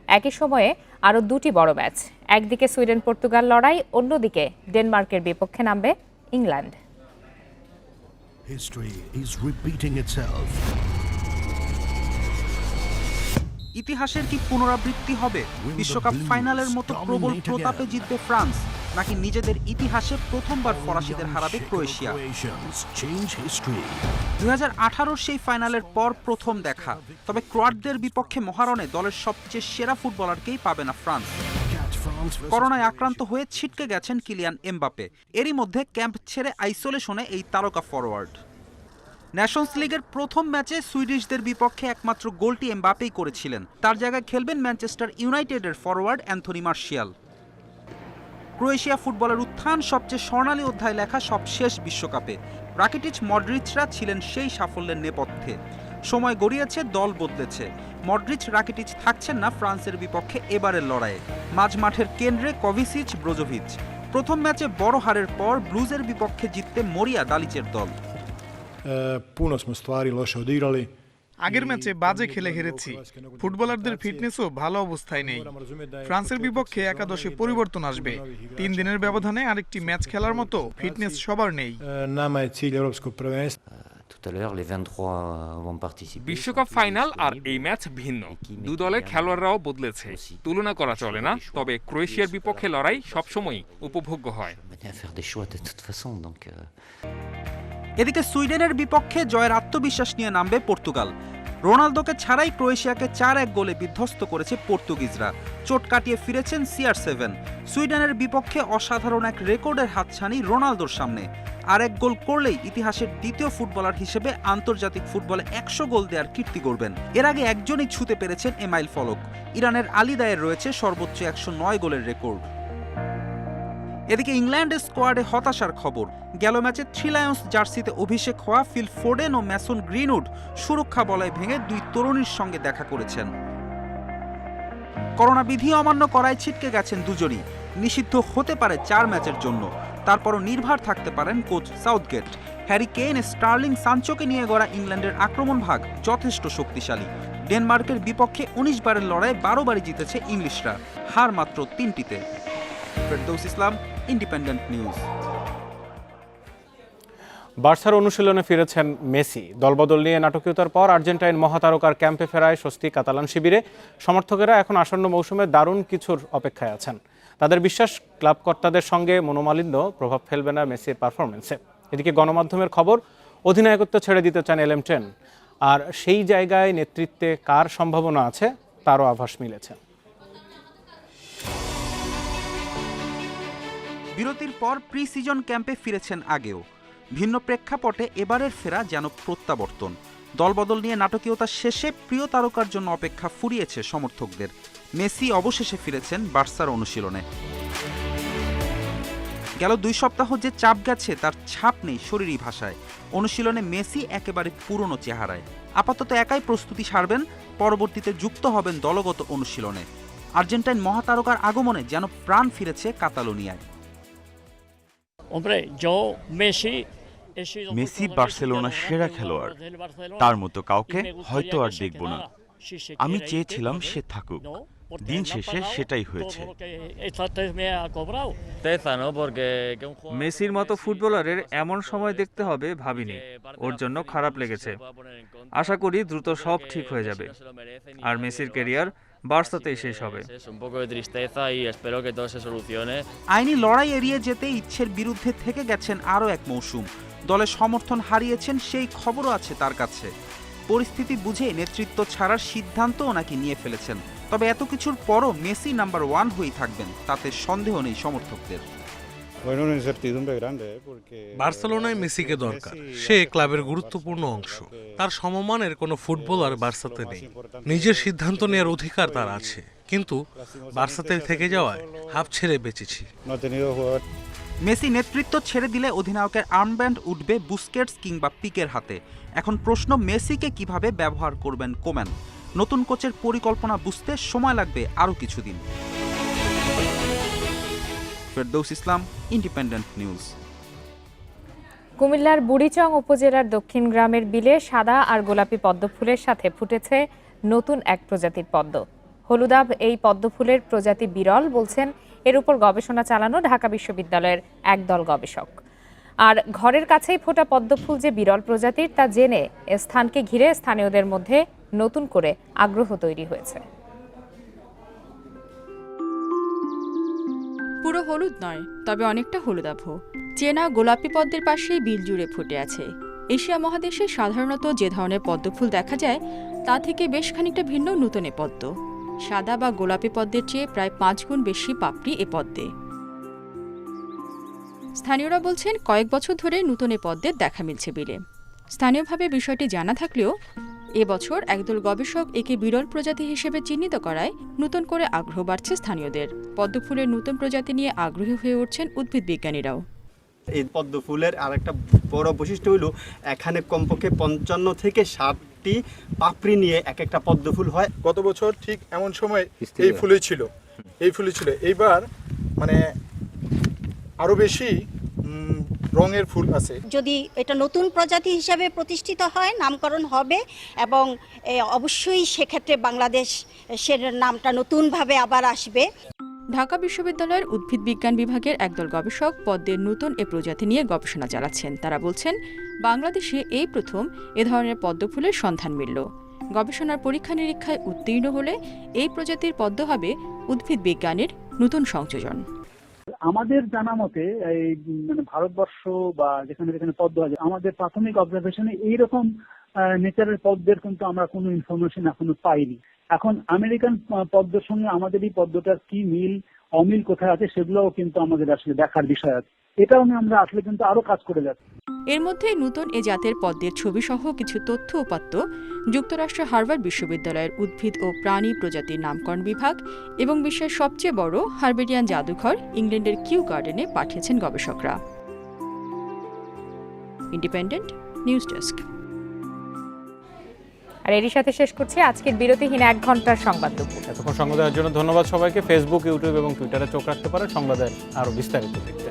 একই সময়ে আরও 2টি বড় ম্যাচ, একদিকে সুইডেন পর্তুগাল লড়াই, অন্যদিকে ডেনমার্কের বিপক্ষে নামবে ইংল্যান্ড। ইতিহাসের কি পুনরাবৃত্তি হবে? বিশ্বকাপ ফাইনালের মতো প্রবল প্রতাপে জিতবে ফ্রান্স, নাকি নিজেদের ইতিহাসে প্রথমবার ফরাসিদের হারাবে ক্রোয়েশিয়া? 2018 সেই ফাইনালের পর প্রথম দেখা, তবে ক্রোয়াটদের বিপক্ষে মহারণে দলের সবচেয়ে সেরা ফুটবলারকেই পাবে না ফ্রান্স। করোনায় আক্রান্ত হয়ে ছিটকে গেছেন কিলিয়ান এমবাপে। এরই মধ্যে ক্যাম্প ছেড়ে আইসোলেশনে এই তারকা ফরওয়ার্ড। ন্যাশনস লিগের প্রথম ম্যাচে সুইডিশদের বিপক্ষে একমাত্র গোলটি এমবাপেই করেছিলেন। তার জায়গায় খেলবেন ম্যানচেস্টার ইউনাইটেডের ফরওয়ার্ড অ্যান্থনি মার্শিয়াল। ক্রোয়েশিয়া ফুটবলের উত্থান সবচেয়ে স্বর্ণালী অধ্যায় লেখা সবশেষ বিশ্বকাপে। রাকিটিচ, মডরিচরা ছিলেন সেই সাফল্যের নেপথ্যে। সময় গড়িয়েছে, দল বদলেছে। মডরিচ, রাকিটিচ থাকছেন না ফ্রান্সের বিপক্ষে এবারের লড়াইয়ে। মাঝ মাঠের কেন্দ্রে কভিসিচ, ব্রোজোভিচ। প্রথম ম্যাচে বড় হারের পর ব্লুজের বিপক্ষে জিততে মরিয়া দালিচের দল। আগের ম্যাচে বাজে খেলে হেরেছি। ফুটবলারদের ফিটনেসও ভালো অবস্থায় নেই। ফ্রান্সের বিপক্ষে একাদশে পরিবর্তন আসবে। 3 দিনের ব্যবধানে আরেকটি ম্যাচ খেলার মতো ফিটনেস সবার নেই। বিশ্বকাপ ফাইনাল আর এই ম্যাচ ভিন্ন। দু দলের খেলোয়াড়রাও বদলেছে, তুলনা করা চলে না। তবে ক্রোয়েশিয়ার বিপক্ষে লড়াই সবসময়ই উপভোগ্য হয়। এদিকে সুইডেনের বিপক্ষে জয়ের আত্মবিশ্বাস নিয়ে নামবে পর্তুগাল। রোনালদোকে ছাড়াই ক্রোয়েশিয়াকে 4-1 গোলে বিধ্বস্ত করেছে পর্তুগিজরা। চোট কাটিয়ে ফিরেছেন CR7। সুইডেনের বিপক্ষে অসাধারণ এক রেকর্ডের হাতছানি রোনালদোর সামনে। আর এক গোল করলেই ইতিহাসের দ্বিতীয় ফুটবলার হিসেবে আন্তর্জাতিক ফুটবলে 100 গোল দেওয়ার কীর্তি গড়বেন। এর আগে একজনই ছুঁতে পেরেছেন এ মাইল ফলক। ইরানের আলী দায়ের রয়েছে সর্বোচ্চ 109 গোলের রেকর্ড। এদিকে ইংল্যান্ডের স্কোয়াডে হতাশার খবর। গেল ম্যাচে 3 লায়ন্স জার্সিতে অভিষেক হওয়া ফিল ফোডেন ও ম্যাসন গ্রিনউড সুরক্ষা বলয় ভেঙে 2 তরুণীর সঙ্গে দেখা করেছেন। করোনা বিধি অমান্য করায় ছিটকে গেছেন দুজনই। নিষিদ্ধ হতে পারে 4 ম্যাচের জন্য। তারপরও নির্ভর থাকতে পারেন coach Southgate. Harry Kane, Sterling, সানচোকে নিয়ে গড়া ইংল্যান্ডের আক্রমণ ভাগ যথেষ্ট শক্তিশালী। ডেনমার্কের বিপক্ষে 19 বারের লড়াই 12 বারই জিতেছে ইংলিশরা, হার মাত্র 3টিতে। ফেরদৌস ইসলাম, ইন্ডিপেন্ডেন্ট নিউজ। বার্সার অনুশীলনে ফিরেছেন মেসি। দলবদল নিয়ে নাটকীয়তার পর আর্জেন্টাইন মহাতারকার ক্যাম্পে ফেরায় স্বস্তি কাতালান শিবিরে। সমর্থকেরা এখন আসন্ন মৌসুমে দারুণ কিছুর অপেক্ষায় আছেন। তাদের বিশ্বাস, ক্লাব কর্তাদের সঙ্গে মনোমালিন্য প্রভাব ফেলবে না মেসির পারফরমেন্সে। এদিকে গণমাধ্যমের খবর, অধিনায়কত্ব ছেড়ে দিতে চান LM10, আর সেই জায়গায় নেতৃত্বে কার সম্ভাবনা আছে তারও আভাস মিলেছে। বিরতির পর প্রি সিজন ক্যাম্পে ফিরেছেন আগেও। ভিন্ন প্রেক্ষাপটে এবারের ফেরা যেন প্রত্যাবর্তন। দলবদল নিয়ে নাটকীয়তা শেষে প্রিয় তারকার জন্য অপেক্ষা ফুরিয়েছে সমর্থকদের। মেসি অবশেষে ফিরেছেন বার্সার অনুশীলনে। গেল 2 সপ্তাহ যে চাপ গেছে তার ছাপ নেই শরীরী ভাষায়। অনুশীলনে মেসি একেবারে পুরনো চেহারায়। আপাতত একাই প্রস্তুতি সারবেন, পরবর্তীতে যুক্ত হবেন দলগত অনুশীলনে। আর্জেন্টাইন মহাতারকার আগমনে যেন প্রাণ ফিরেছে কাতালোনিয়ায়। মেসি বার্সেলোনার সেরা খেলোয়াড়, তার মতো কাউকে হয়তো আর দেখব না। আমি চেয়েছিলাম সে থাকুক, দিন শেষে সেটাই হয়েছে। মেসির মতো ফুটবলারের এমন সময় দেখতে হবে ভাবিনি, ওর জন্য খারাপ লেগেছে। আশা করি দ্রুত সব ঠিক হয়ে যাবে, আর মেসির ক্যারিয়ার বার্সাতেই শেষ হবে। আইনি লড়াই এড়িয়ে যেতে ইচ্ছের বিরুদ্ধে থেকে গেছেন আরও এক মৌসুম। দলের সমর্থন হারিয়েছেন সেই খবরও আছে তার কাছে। পরিস্থিতি বুঝে নেতৃত্ব ছাড়ার সিদ্ধান্তও নাকি নিয়ে ফেলেছেন। তবে এত কিছুর পরও মেসি নাম্বার 1 হয়েই থাকবেন, তাতে সন্দেহ নেই সমর্থকদের। বার্সেলোনায় মেসিকে দরকার, সে ক্লাবের গুরুত্বপূর্ণ অংশ। তার সমমানের কোনো ফুটবলার বার্সাতে নেই। নিজের সিদ্ধান্ত নেওয়ার অধিকার তার আছে, কিন্তু বার্সাতে থেকে যাওয়ায় হাফ ছেড়ে বেঁচেছি। মেসি নেতৃত্ব ছেড়ে দিলে অধিনায়কের আর্মব্যান্ড উঠবে বুস্কেটস কিংবা পিকের হাতে। এখন প্রশ্ন, মেসিকে কিভাবে ব্যবহার করবেন কোম্যান। নতুন কোচের পরিকল্পনা বুঝতে সময় লাগবে আরও কিছুদিন। ফেরদৌস ইসলাম, ইন্ডিপেন্ডেন্ট নিউজ। কুমিল্লার বুড়িচং উপজেলার দক্ষিণ গ্রামের বিলে সাদা আর গোলাপি পদ্ম ফুলের সাথে ফুটেছে নতুন এক প্রজাতির পদ্ম। হলুদাভ এই পদ্ম ফুলের প্রজাতি বিরল বলছেন এর উপর গবেষণা চালানো ঢাকা বিশ্ববিদ্যালয়ের একদল গবেষক। আর ঘরের কাছেই ফোটা পদ্ম ফুল যে বিরল প্রজাতির তা জেনে স্থানকে ঘিরে স্থানীয়দের মধ্যে নতুন করে আগ্রহ তৈরি হয়েছে। পুরো হলুদ নয়, তবে অনেকটা হলুদাভ। চেনা গোলাপি পদ্মের পাশেই বিল জুড়ে ফুটে আছে। এশিয়া মহাদেশে সাধারণত যে ধরনের পদ্মফুল দেখা যায় তা থেকে বেশ খানিকটা ভিন্ন নতুন এ পদ্ম। সাদা বা গোলাপি পদ্মের চেয়ে প্রায় 5 গুণ বেশি পাপড়ি এ পদ্মে। স্থানীয়রা বলছেন কয়েক বছর ধরে নতুন এ পদ্মের দেখা মিলছে বিলে। স্থানীয়ভাবে বিষয়টি জানা থাকলেও এবছর একদল গবেষক একে বিরল প্রজাতি হিসেবে চিহ্নিত করায় নতুন করে আগ্রহ বাড়ছে স্থানীয়দের। পদ্মফুলের নতুন প্রজাতি নিয়ে আগ্রহী হয়ে উঠছেন উদ্ভিদ বিজ্ঞানীরাও। এই পদ্ম ফুলের আর একটা বড় বৈশিষ্ট্য হলো এখানে কমপক্ষে 55 থেকে 60টি পাপড়ি নিয়ে এক একটা পদ্ম ফুল হয়। গত বছর ঠিক এমন সময় এই ফুলই ছিল, এইবার মানে আরো বেশি রঙের ফুল আছে। যদি এটা নতুন প্রজাতি হিসাবে প্রতিষ্ঠিত হয়, নামকরণ হবে এবং অবশ্যই সেক্ষেত্রে বাংলাদেশের নামটা নতুনভাবে আবার আসবে। ঢাকা বিশ্ববিদ্যালয়ের উদ্ভিদ বিজ্ঞান বিভাগের একদল গবেষক পদ্মের নতুন এ প্রজাতি নিয়ে গবেষণা চালাচ্ছেন। তারা বলছেন বাংলাদেশে এই প্রথম এ ধরনের পদ্ম ফুলের সন্ধান মিলল। গবেষণার পরীক্ষা নিরীক্ষায় উত্তীর্ণ হলে এই প্রজাতির পদ্ম হবে উদ্ভিদ বিজ্ঞানের নতুন সংযোজন। আমাদের জানা মতে এই মানে ভারতবর্ষ বা যেখানে যেখানে পদ্ম আছে, আমাদের প্রাথমিক অবজারভেশনে এইরকম নেচারের পদ্মের কিন্তু আমরা কোনো ইনফরমেশন এখনো পাইনি। এখন আমেরিকান পদ্মের সঙ্গে আমাদের এই পদ্মটার কি মিল অমিল কোথায় আছে সেগুলোও কিন্তু আমাদের আসলে দেখার বিষয় আছে। এটাও আমরা আসলে কিন্তু আরো কাজ করে যাচ্ছি। এর মধ্যে নতুন এ জাতের পদ্মের ছবি সহ কিছু তথ্য উপাত্ত যুক্তরাষ্ট্রের হার্ভার্ড বিশ্ববিদ্যালয়ের উদ্ভিদ ও প্রাণী প্রজাতির নামকরণ বিভাগ এবং বিশ্বের সবচেয়ে বড় হার্বেরিয়ান জাদুঘর ইংল্যান্ডের কিউ গার্ডেনে পাঠিয়েছেন গবেষকরা। Independent news desk. আর এরই সাথে শেষ করছি আজকের বিরতিহীন 1 ঘন্টার সংবাদ দুপুর। এতক্ষণ সংবাদের জন্য ধন্যবাদ সবাইকে। ফেসবুক, ইউটিউব এবং টুইটারে চোখ রাখতে পারেন সংবাদের আরো বিস্তারিত দেখতে।